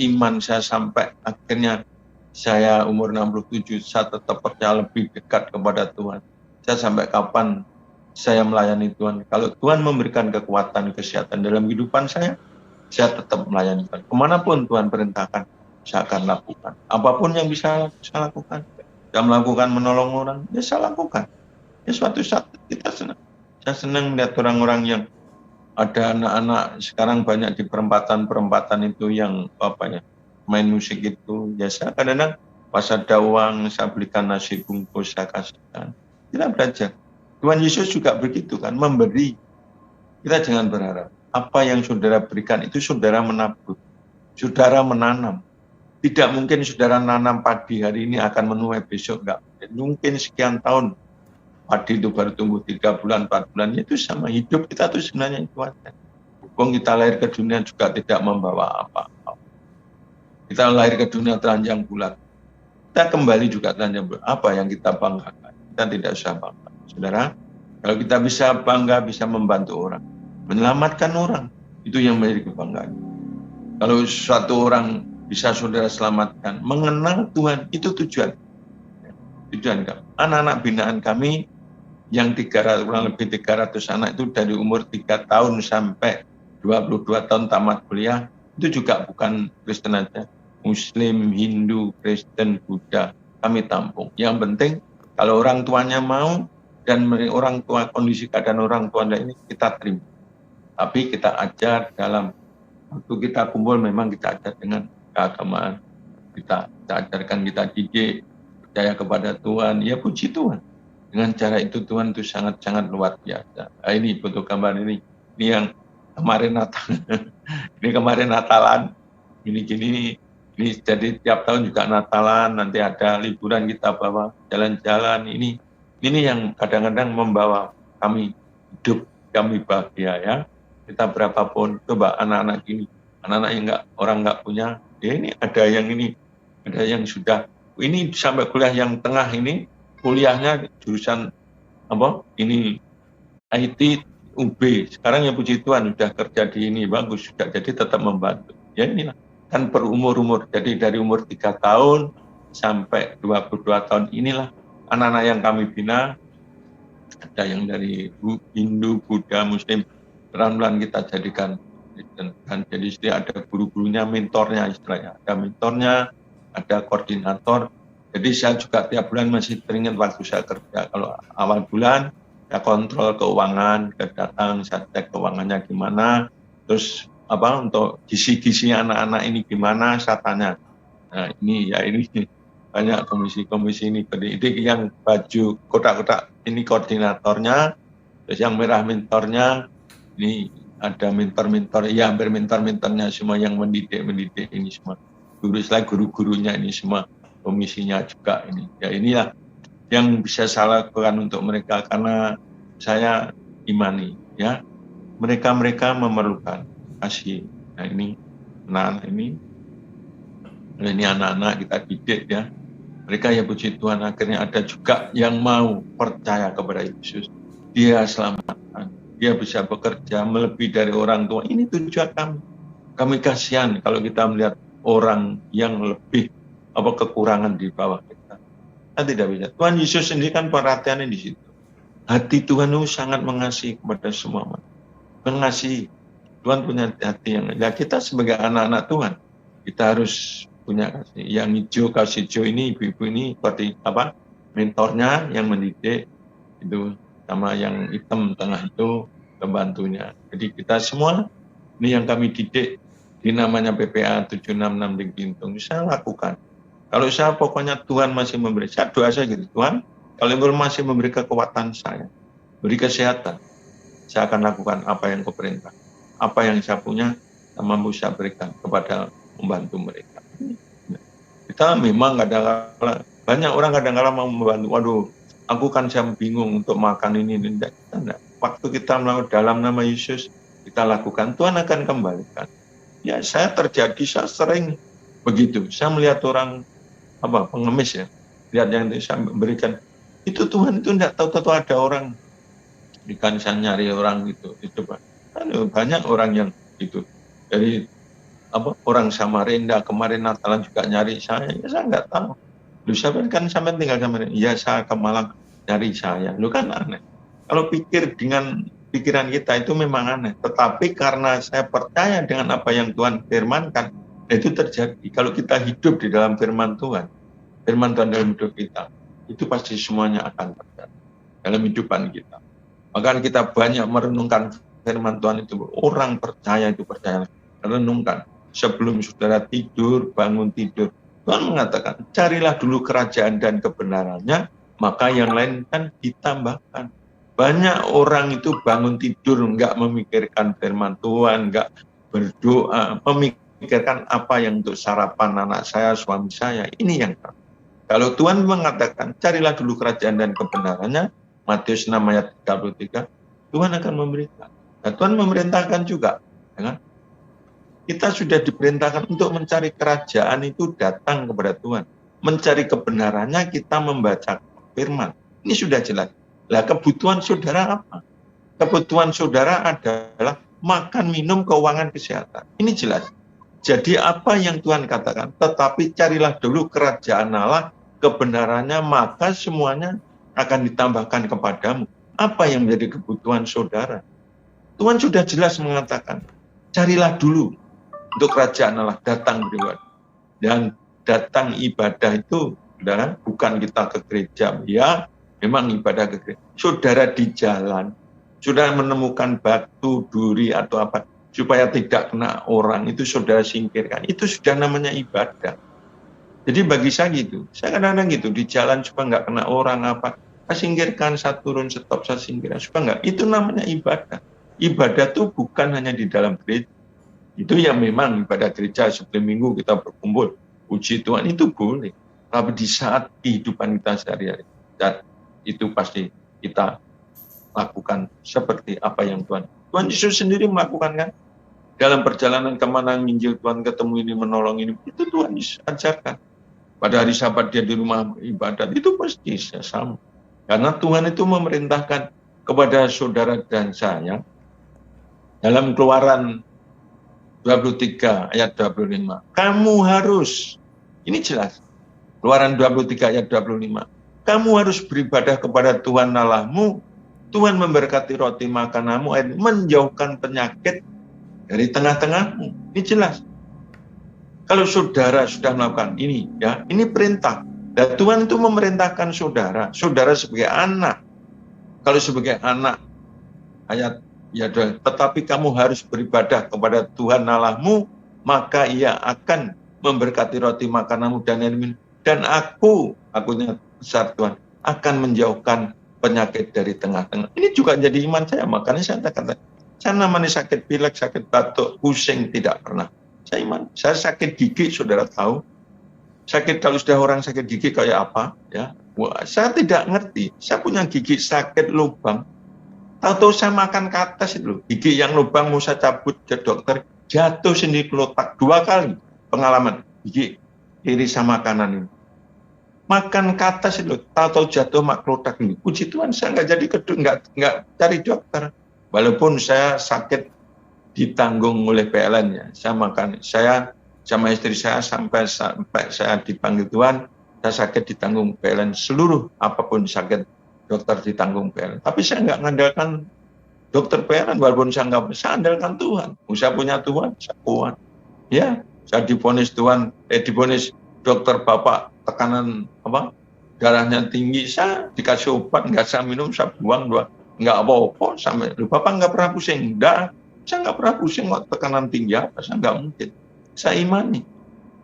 iman saya sampai akhirnya saya umur 67 saya tetap percaya lebih dekat kepada Tuhan. Saya sampai kapan saya melayani Tuhan. Kalau Tuhan memberikan kekuatan kesehatan dalam kehidupan saya tetap melayani Tuhan. Kemanapun Tuhan perintahkan, saya akan lakukan. Apapun yang bisa saya lakukan. Saya melakukan menolong orang, ya saya lakukan. Ya suatu saat kita senang. Saya senang melihat orang-orang yang ada anak-anak sekarang banyak di perempatan itu yang main musik itu. Ya saya kadang-kadang pas ada uang, saya belikan nasi bungkus, saya kasihkan. Kita belajar. Tuhan Yesus juga begitu kan, memberi. Kita jangan berharap. Apa yang saudara berikan itu saudara menabur. Saudara menanam. Tidak mungkin saudara nanam padi hari ini akan menuai besok. Enggak. Mungkin sekian tahun padi itu baru tumbuh 3 bulan, 4 bulan. Itu sama hidup kita tuh sebenarnya itu aja. Wong kita lahir ke dunia juga tidak membawa apa-apa. Kita lahir ke dunia telanjang bulat. Kita kembali juga telanjang bulat. Apa yang kita banggakan? Kita tidak usah bangga. Saudara, kalau kita bisa bangga, bisa membantu orang, menyelamatkan orang, itu yang menjadi kebanggaan. Kalau suatu orang bisa saudara selamatkan, mengenal Tuhan, itu tujuan. Tujuan kami. Anak-anak binaan kami yang kurang lebih 300 anak itu dari umur 3 tahun sampai 22 tahun tamat kuliah, itu juga bukan Kristen aja. Muslim, Hindu, Kristen, Buddha, kami tampung. Yang penting kalau orang tuanya mau dan orang tua kondisi keadaan orang tua ini kita terima. Tapi kita ajar dalam waktu kita kumpul memang kita ajar dengan keagamaan. Kita ajarkan, kita didik, percaya kepada Tuhan. Ya puji Tuhan. Dengan cara itu Tuhan itu sangat-sangat luar biasa. Nah, ini foto gambar ini yang kemarin Natal. Ini kemarin Natalan. Ini jadi tiap tahun juga Natalan, nanti ada liburan kita bawa jalan-jalan. Ini yang kadang-kadang membawa kami hidup, kami bahagia ya. Kita berapapun, coba anak-anak ini, anak-anak yang orang nggak punya, ya ini ada yang sudah, ini sampai kuliah yang tengah ini, kuliahnya jurusan apa? Ini IT UB. Sekarang ya puji Tuhan sudah kerja di ini bagus, sudah jadi tetap membantu. Ya inilah. Kan per umur-umur, jadi dari umur 3 tahun sampai 22 tahun inilah anak-anak yang kami bina. Ada yang dari Hindu, Buddha, Muslim, pelan-pelan kita jadikan. Dan jadi ada guru-gurunya, mentornya istilahnya. Ada mentornya, ada koordinator. Jadi saya juga tiap bulan masih teringat waktu saya kerja. Kalau awal bulan, saya kontrol keuangan, saya datang, saya cek keuangannya gimana, terus untuk gisi-gisi anak-anak ini gimana, saya tanya. Nah ini banyak komisi-komisi ini. Jadi yang baju kotak-kotak ini koordinatornya, terus yang merah mentornya, ini ada mentor-mentor, ya hampir mentor-mentornya semua yang mendidik ini semua. Guru-gurunya ini semua, komisinya juga ini. Ya inilah yang bisa saya lakukan untuk mereka karena saya imani ya. Mereka memerlukan kasih. Nah ini anak-anak kita didik ya. Mereka ya puji Tuhan akhirnya ada juga yang mau percaya kepada Yesus. Dia selamatkan. Dia bisa bekerja melebihi dari orang tua. Ini tujuan kami. Kami kasihan kalau kita melihat orang yang lebih kekurangan di bawah kita. Kita tidak bisa. Tuhan Yesus sendiri kan perhatiannya di situ. Hati Tuhan itu sangat mengasihi kepada semua manusia. Mengasihi. Tuhan punya hati yang, ya kita sebagai anak-anak Tuhan, kita harus punya kasih. Yang kasih hijau ini, ibu-ibu ini seperti mentornya yang mendidik itu, sama yang hitam tengah itu pembantunya. Jadi kita semua ini yang kami didik di namanya PPA 766 di Gintung, saya lakukan. Kalau saya pokoknya Tuhan masih memberi, saya doa saya gitu, Tuhan, kalau Engkau masih memberi kekuatan saya, beri kesehatan, saya akan lakukan apa yang Kau perintah. Apa yang saya punya, saya mampu saya berikan kepada membantu mereka. Kita memang kadang-kadang, banyak orang kadang-kadang mau membantu, waduh, aku kan saya bingung untuk makan ini. Tidak. Waktu kita melakukan dalam nama Yesus, kita lakukan, Tuhan akan kembalikan. Ya, saya saya sering begitu. Saya melihat orang, pengemis ya, lihat yang saya berikan, itu Tuhan itu tidak tahu ada orang, ikan saya nyari orang gitu, itu Pak. Banyak orang yang itu dari orang Samarinda kemarin Natalan juga nyari saya, ya saya nggak tahu. Lu siapa kan sampai tinggal Samarinda? Ya saya ke Malang nyari saya. Lu kan aneh. Kalau pikir dengan pikiran kita itu memang aneh. Tetapi karena saya percaya dengan apa yang Tuhan firmankan, itu terjadi. Kalau kita hidup di dalam firman Tuhan dalam hidup kita, itu pasti semuanya akan terjadi dalam hidupan kita. Maka kita banyak merenungkan firman Tuhan itu, orang percaya itu percaya. Renungkan, sebelum saudara tidur, bangun tidur, Tuhan mengatakan, carilah dulu kerajaan dan kebenarannya, maka yang lain kan ditambahkan. Banyak orang itu bangun tidur nggak memikirkan firman Tuhan, nggak berdoa, memikirkan apa yang untuk sarapan anak saya, suami saya. Ini yang kalau Tuhan mengatakan, carilah dulu kerajaan dan kebenarannya, Matius 6 ayat 33, Tuhan akan memberikan. Nah, Tuhan memerintahkan juga. Ya kan? Kita sudah diperintahkan untuk mencari kerajaan itu datang kepada Tuhan. Mencari kebenarannya kita membaca firman. Ini sudah jelas. Lah kebutuhan saudara apa? Kebutuhan saudara adalah makan, minum, keuangan, kesehatan. Ini jelas. Jadi apa yang Tuhan katakan, tetapi carilah dulu kerajaan Allah, kebenarannya, maka semuanya akan ditambahkan kepadamu. Apa yang menjadi kebutuhan saudara? Tuhan sudah jelas mengatakan, carilah dulu untuk kerajaan Allah, datang beribadah. Dan datang ibadah itu, saudara, bukan kita ke gereja. Ya, memang ibadah ke gereja. Saudara di jalan, sudah menemukan batu, duri, atau apa, supaya tidak kena orang, itu saudara singkirkan. Itu sudah namanya ibadah. Jadi bagi saya gitu, saya kadang-kadang gitu, di jalan supaya nggak kena orang apa, saya singkirkan, saya turun, stop, saya singkirkan, supaya nggak. Itu namanya ibadah. Ibadah itu bukan hanya di dalam gereja. Itu yang memang ibadah gereja, sebelum minggu kita berkumpul, puji Tuhan, itu boleh. Tapi di saat kehidupan kita sehari-hari, dan itu pasti kita lakukan seperti apa yang Tuhan Yesus sendiri melakukan, kan? Dalam perjalanan kemana nginjil Tuhan, ketemu ini, menolong ini, itu Tuhan Yesus ajarkan. Pada hari Sabat dia di rumah ibadat, itu pasti sama. Karena Tuhan itu memerintahkan kepada saudara dan saya, dalam Keluaran 23 ayat 25, kamu harus, ini jelas, Keluaran 23 ayat 25, kamu harus beribadah kepada Tuhan Allahmu, Tuhan memberkati roti makananmu, menjauhkan penyakit dari tengah-tengahmu. Ini jelas. Kalau saudara sudah melakukan ini, ya, ini perintah. Dan Tuhan itu memerintahkan saudara sebagai anak. Kalau sebagai anak, ayat ya, tetapi kamu harus beribadah kepada Tuhan Allahmu, maka Ia akan memberkati roti makananmu dan air minum. Dan akunya besar Tuhan, akan menjauhkan penyakit dari tengah-tengah. Ini juga jadi iman saya, makanya saya kata, saya namanya sakit pilek, sakit batuk, pusing, tidak pernah. Saya iman, saya sakit gigi, saudara tahu. Sakit, kalau sudah orang sakit gigi kayak apa, ya? Wah, saya tidak ngerti. Saya punya gigi sakit lubang. Tahu-tahu saya makan ke atas itu, gigi yang lubang mau saya cabut ke dokter, jatuh sendiri kelotak 2 kali pengalaman gigi kiri sama kanan ini. Makan ke atas itu, tahu-tahu jatuh mak kelotak ini. Puji Tuhan saya nggak jadi nggak cari dokter. Walaupun saya sakit ditanggung oleh PLN-nya, saya sama istri saya sampai saya dipanggil Tuhan, saya sakit ditanggung PLN, seluruh apapun sakit dokter ditanggung PLN. Tapi saya nggak mengandalkan dokter PLN, walaupun saya andalkan Tuhan. Saya punya Tuhan, saya kuat. Ya, saya divonis Tuhan, divonis dokter bapak tekanan darahnya tinggi, saya dikasih obat, nggak saya minum, saya buang nggak apa-apa sampai. Bapak nggak pernah pusing, enggak. Saya nggak pernah pusing kok tekanan tinggi apa, saya nggak mungkin. Saya imani,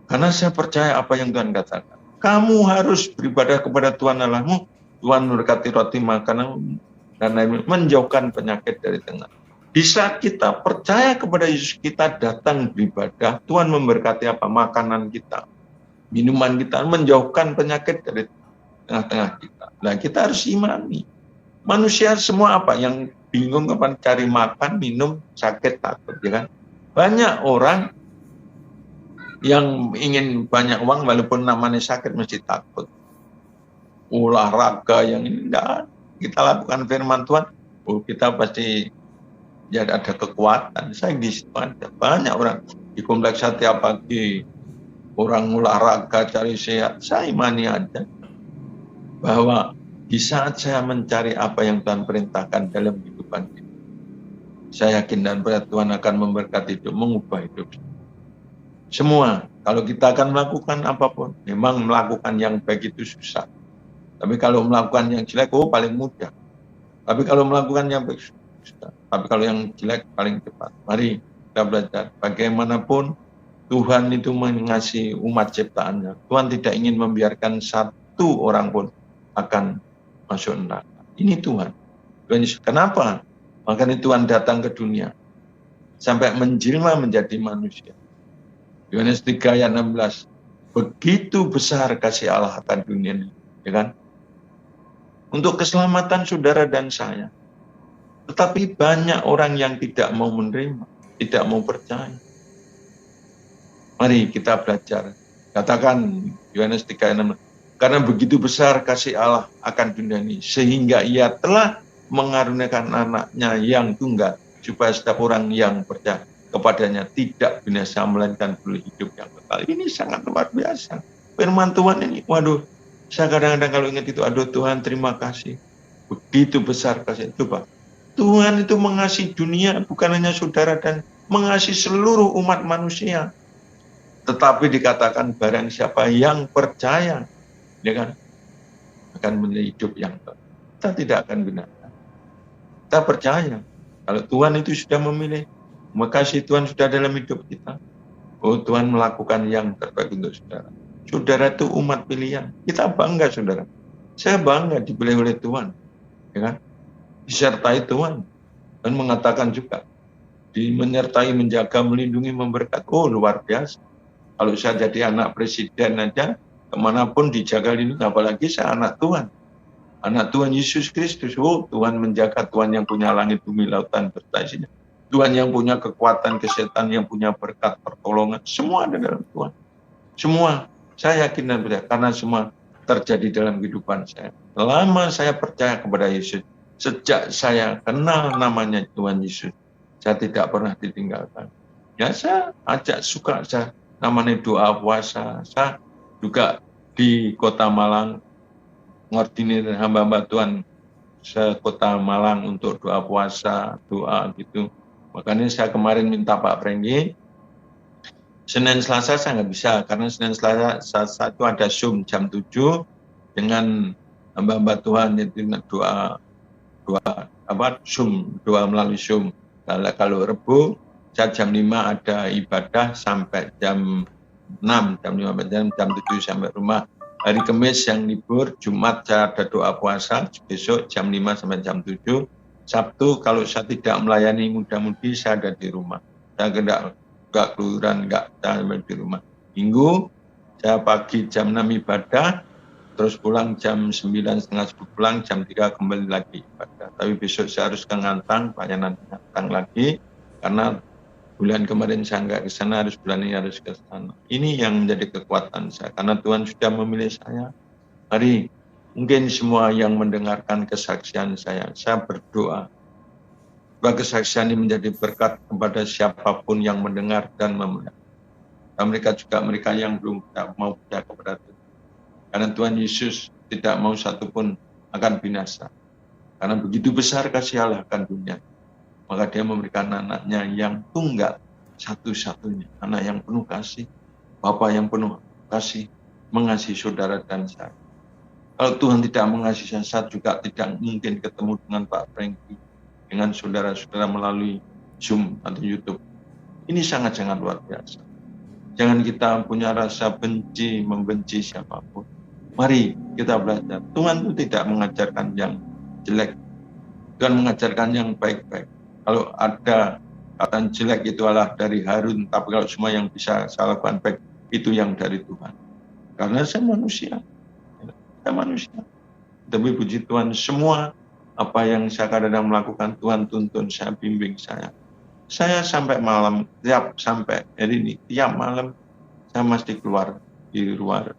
karena saya percaya apa yang Tuhan katakan. Kamu harus beribadah kepada Tuhan Allahmu, Tuhan memberkati roti makanan dan menjauhkan penyakit dari tengah. Di saat kita percaya kepada Yesus, kita datang beribadah, Tuhan memberkati apa? Makanan kita, minuman kita, menjauhkan penyakit dari tengah-tengah kita. Nah, kita harus imani. Manusia semua apa? Yang bingung kapan cari makan, minum, sakit, takut, ya kan? Banyak orang yang ingin banyak uang walaupun namanya sakit mesti takut. Olahraga yang ini enggak, kita lakukan firman Tuhan, kita pasti ya ada kekuatan. Saya di situ ada banyak orang di kompleks setiap pagi orang olahraga cari sehat. Saya imani aja bahwa di saat saya mencari apa yang Tuhan perintahkan dalam kehidupan kita, saya yakin dan berat Tuhan akan memberkati hidup, mengubah hidup. Semua, kalau kita akan melakukan apapun, memang melakukan yang baik itu susah. Tapi kalau melakukan yang jelek, paling mudah. Tapi kalau melakukan yang baik, susah. Tapi kalau yang jelek, paling cepat. Mari kita belajar. Bagaimanapun, Tuhan itu mengasihi umat ciptaannya. Tuhan tidak ingin membiarkan satu orang pun akan masuk neraka. Ini Tuhan. Tuhan Yesus, kenapa? Makanya Tuhan datang ke dunia sampai menjelma menjadi manusia. Yohanes 3 ayat 16. Begitu besar kasih Allah akan dunia ini, ya kan? Untuk keselamatan saudara dan saya. Tetapi banyak orang yang tidak mau menerima, tidak mau percaya. Mari kita belajar. Katakan Yohanes 3 ayat 16. Karena begitu besar kasih Allah akan dunia ini, sehingga ia telah mengaruniakan anaknya yang tunggal, supaya setiap orang yang percaya kepadanya tidak binasa, melainkan boleh hidup yang kekal. Ini sangat luar biasa. Firman Tuhan ini, waduh, saya kadang-kadang kalau ingat itu, aduh Tuhan terima kasih. Begitu besar kasih. Coba, Tuhan itu mengasihi dunia, bukan hanya saudara, dan mengasihi seluruh umat manusia. Tetapi dikatakan barang siapa yang percaya, ya kan, akan menjadi hidup yang kekal. Kita tidak akan binasa. Kita percaya kalau Tuhan itu sudah memilih, maka kasih Tuhan sudah dalam hidup kita. Oh, Tuhan melakukan yang terbaik untuk saudara. Saudara itu umat pilihan. Kita bangga, saudara. Saya bangga dipilih oleh Tuhan, ya kan? Disertai Tuhan, dan mengatakan juga menyertai, menjaga, melindungi, memberkati. Oh, luar biasa. Kalau saya jadi anak presiden aja, kemanapun dijaga lindungi, apalagi saya anak Tuhan. Anak Tuhan Yesus Kristus. Oh, Tuhan menjaga, Tuhan yang punya langit, bumi, lautan, serta isinya. Tuhan yang punya kekuatan, kesehatan, yang punya berkat, pertolongan. Semua ada dalam Tuhan. Semua. Saya yakin dan percaya, karena semua terjadi dalam kehidupan saya. Selama saya percaya kepada Yesus, sejak saya kenal namanya Tuhan Yesus, saya tidak pernah ditinggalkan. Ya, saya ajak suka, saya namanya doa puasa. Saya juga di Kota Malang ngordinir hamba-hamba Tuhan se-Kota Malang untuk doa puasa, doa gitu. Makanya saya kemarin minta Pak Prenggi, Senin Selasa saya nggak bisa, karena Senin Selasa itu ada Zoom jam 7 dengan hamba-hamba Tuhan, itu doa Zoom, doa melalui Zoom. Kalau Rebu, saya jam 5 ada ibadah sampai jam 6, jam 5 jam 7 sampai rumah. Hari Kamis yang libur, Jumat saya ada doa puasa, besok jam 5 sampai jam 7. Sabtu kalau saya tidak melayani muda-mudi, saya ada di rumah. Saya enggak keluyuran, enggak, saya di rumah. Minggu, saya pagi jam 6 ibadah, terus pulang jam 9, setengah 10 pulang, jam 3 kembali lagi ibadah. Tapi besok saya harus ke Ngantang, pelayanan Ngantang lagi, karena bulan kemarin saya nggak ke sana, harus bulan ini harus ke sana. Ini yang menjadi kekuatan saya, karena Tuhan sudah memilih saya. Mari, mungkin semua yang mendengarkan kesaksian saya berdoa bahwa kesaksian ini menjadi berkat kepada siapapun yang mendengar dan memelihara. Dan mereka yang belum mau percaya kepada Tuhan. Karena Tuhan Yesus tidak mau satupun akan binasa. Karena begitu besar kasih Allah akan dunia, maka dia memberikan anaknya yang tunggal, satu-satunya, anak yang penuh kasih, Bapa yang penuh kasih, mengasihi saudara dan saya. Kalau Tuhan tidak mengasihi saya juga tidak mungkin ketemu dengan Pak Prengki, dengan saudara-saudara melalui Zoom atau YouTube. Ini sangat-sangat luar biasa. Jangan kita punya rasa benci, membenci siapapun. Mari kita belajar. Tuhan itu tidak mengajarkan yang jelek, Tuhan mengajarkan yang baik-baik. Kalau ada kata jelek itu adalah dari Harun, tapi kalau semua yang bisa saya lakukan baik, itu yang dari Tuhan. Karena saya manusia. Saya manusia. Tapi puji Tuhan, semua apa yang saya kadang melakukan, Tuhan tuntun, saya bimbing saya. Saya sampai malam, sampai hari ini, tiap malam, saya mesti keluar di luar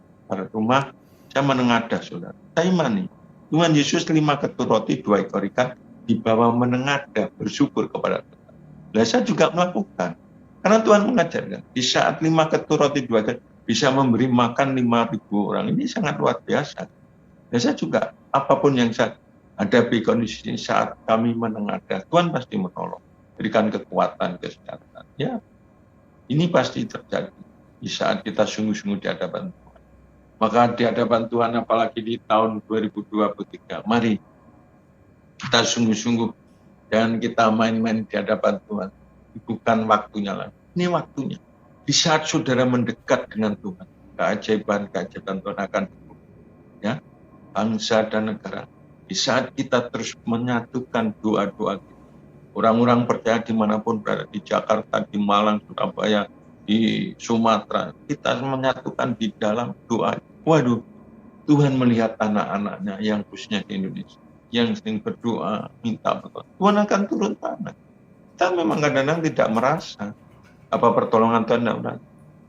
rumah, saya menengadah, saudara. Saya imani, Tuhan Yesus 5 ketur roti, 2 ekor ikan, dibawa menengadah, bersyukur kepada Tuhan. Nah, saya juga melakukan. Karena Tuhan mengajarkan, di saat 5 ketur roti, 2 ekor, bisa memberi makan 5.000 orang. Ini sangat luar biasa. Dan saya juga, apapun yang saya hadapi kondisi ini saat kami menengadah, Tuhan pasti menolong. Berikan kekuatan, kesehatan. Ya, ini pasti terjadi di saat kita sungguh-sungguh di hadapan Tuhan. Maka di hadapan Tuhan, apalagi di tahun 2023, mari kita sungguh-sungguh dan kita main-main di hadapan Tuhan. Bukan waktunya lagi. Ini waktunya. Di saat saudara mendekat dengan Tuhan, keajaiban Tuhan akan berlaku. Ya, bangsa dan negara Di saat kita terus menyatukan doa-doa kita, orang-orang percaya dimanapun berada, di Jakarta, di Malang, Surabaya, di Sumatera, kita menyatukan di dalam doa. Waduh, Tuhan melihat anak-anaknya yang khususnya di Indonesia, yang sering berdoa, minta pertolongan. Tuhan akan turun tangan. Kita memang kadang-kadang tidak merasa apa pertolongan Tuhan tidak merasa.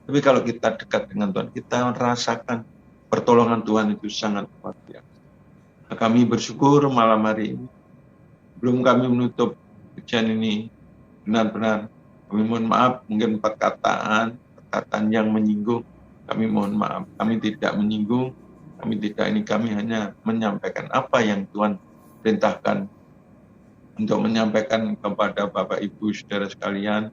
Tapi kalau kita dekat dengan Tuhan, kita merasakan pertolongan Tuhan itu sangat luar biasa. Nah, kami bersyukur malam hari ini, belum kami menutup ujian ini, benar-benar kami mohon maaf, mungkin perkataan yang menyinggung, kami mohon maaf, kami tidak menyinggung, kami hanya menyampaikan apa yang Tuhan perintahkan untuk menyampaikan kepada Bapak Ibu Saudara sekalian,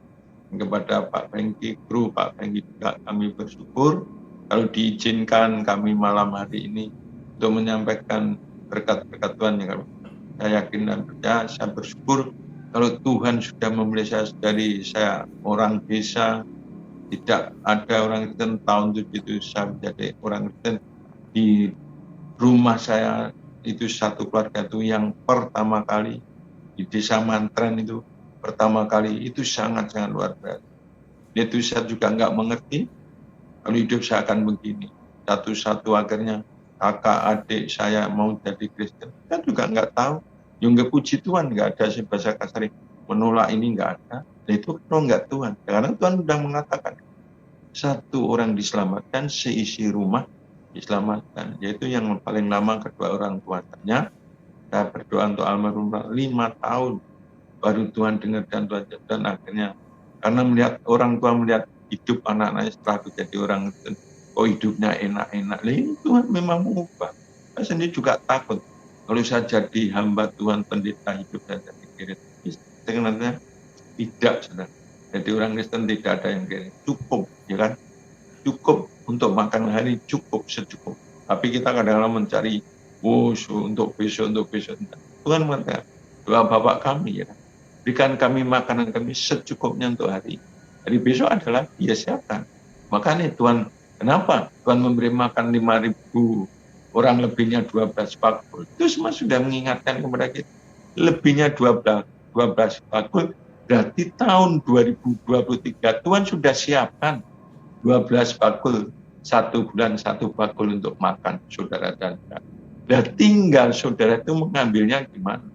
kepada Pak Pengki, kru Pak Pengki juga kami bersyukur kalau diizinkan kami malam hari ini untuk menyampaikan berkat-berkat Tuhan yang saya yakin dan percaya. Saya bersyukur kalau Tuhan sudah memilih saya dari saya orang desa, tidak ada orang Kristen, tahun 77 saya menjadi orang Kristen. Di rumah saya itu satu keluarga itu yang pertama kali di desa Mantren itu pertama kali itu sangat-sangat luar biasa. Itu saya juga nggak mengerti kalau hidup saya akan begini. Satu-satu akhirnya kakak adik saya mau jadi Kristen, kan juga nggak tahu. Yang nggak puji Tuhan, nggak ada bahasa kasar menolak ini nggak ada. Nah, itu kalau nggak Tuhan, karena Tuhan sudah mengatakan satu orang diselamatkan, seisi rumah diselamatkan. Yaitu yang paling lama kedua orang tuanya. Saya berdoa untuk almarhum 5 tahun baru Tuhan dengar dan Tuhan dan akhirnya karena melihat orang tua melihat hidup anak-anaknya setelah jadi orang Kristen, oh hidupnya enak-enak. Ini Tuhan memang mengubah. Saya sendiri juga takut kalau saya jadi hamba Tuhan, pendeta hidup dan jadi Kristen. Sebenarnya tidak, saudara. Jadi orang Kristen tidak ada yang kiri. Cukup, ya kan? Cukup untuk makan hari, cukup secukup. Tapi kita kadang-kadang mencari untuk besok. Tuhan mengatakan, doa Bapak kami, ya kan? Berikan kami makanan kami secukupnya untuk hari. Hari besok adalah dia siapkan. Makanya Tuhan, kenapa Tuhan memberi makan 5.000 orang, lebihnya 12 bakul? Itu semua sudah mengingatkan kepada kita. Lebihnya 12 bakul, berarti tahun 2023 Tuhan sudah siapkan 12 bakul, 1 bulan 1 bakul untuk makan saudara dan saudara. Dan tinggal saudara itu mengambilnya gimana?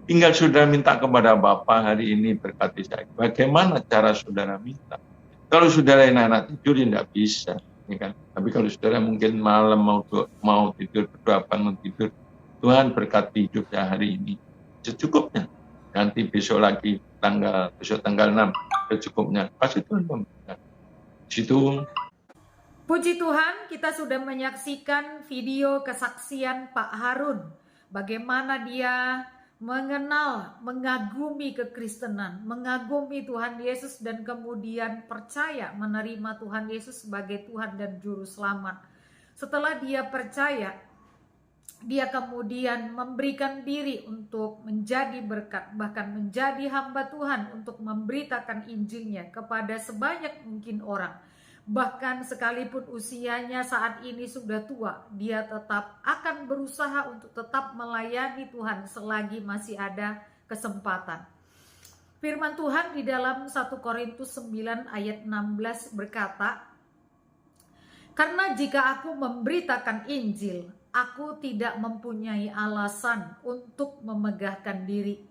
Tinggal saudara minta kepada Bapa hari ini berkati saya. Bagaimana cara saudara minta? Kalau saudara enak-enak tidur ya tidak bisa, ya kan? Tapi kalau saudara mungkin malam mau tidur, berdoa bangun tidur, Tuhan berkati hidup saya hari ini secukupnya. Nanti besok tanggal 6 secukupnya. Pasti Tuhan memberikan. Situ. Puji Tuhan, kita sudah menyaksikan video kesaksian Pak Harun. Bagaimana dia mengenal, mengagumi kekristenan, mengagumi Tuhan Yesus dan kemudian percaya menerima Tuhan Yesus sebagai Tuhan dan Juru Selamat. Setelah dia percaya, dia kemudian memberikan diri untuk menjadi berkat, bahkan menjadi hamba Tuhan untuk memberitakan Injilnya kepada sebanyak mungkin orang. Bahkan sekalipun usianya saat ini sudah tua, dia tetap akan berusaha untuk tetap melayani Tuhan selagi masih ada kesempatan. Firman Tuhan di dalam 1 Korintus 9 ayat 16 berkata, "Karena jika aku memberitakan Injil, aku tidak mempunyai alasan untuk memegahkan diri.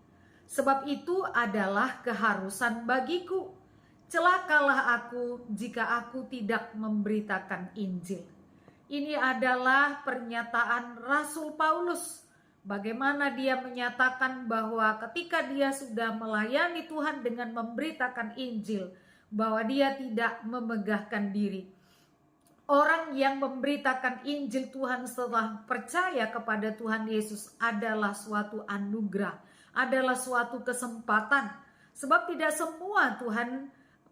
Sebab itu adalah keharusan bagiku. Celakalah aku jika aku tidak memberitakan Injil." Ini adalah pernyataan Rasul Paulus. Bagaimana dia menyatakan bahwa ketika dia sudah melayani Tuhan dengan memberitakan Injil, bahwa dia tidak memegahkan diri. Orang yang memberitakan Injil Tuhan setelah percaya kepada Tuhan Yesus adalah suatu anugerah, adalah suatu kesempatan. Sebab tidak semua Tuhan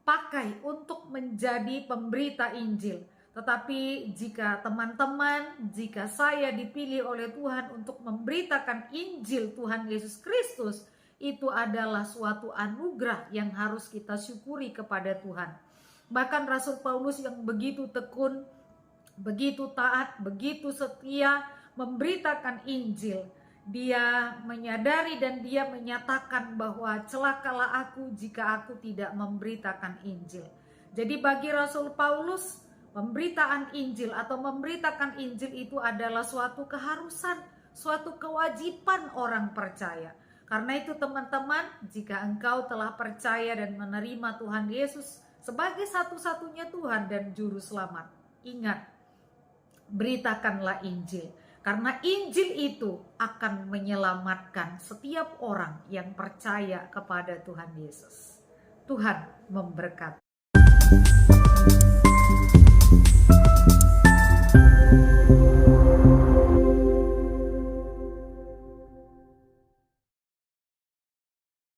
pakai untuk menjadi pemberita Injil. Tetapi jika teman-teman, jika saya dipilih oleh Tuhan untuk memberitakan Injil Tuhan Yesus Kristus, itu adalah suatu anugerah yang harus kita syukuri kepada Tuhan. Bahkan Rasul Paulus yang begitu tekun, begitu taat, begitu setia memberitakan Injil, dia menyadari dan dia menyatakan bahwa celakalah aku jika aku tidak memberitakan Injil. Jadi bagi Rasul Paulus, pemberitaan Injil atau memberitakan Injil itu adalah suatu keharusan, suatu kewajiban orang percaya. Karena itu teman-teman, jika engkau telah percaya dan menerima Tuhan Yesus sebagai satu-satunya Tuhan dan Juru Selamat, ingat, beritakanlah Injil. Karena Injil itu akan menyelamatkan setiap orang yang percaya kepada Tuhan Yesus. Tuhan memberkati.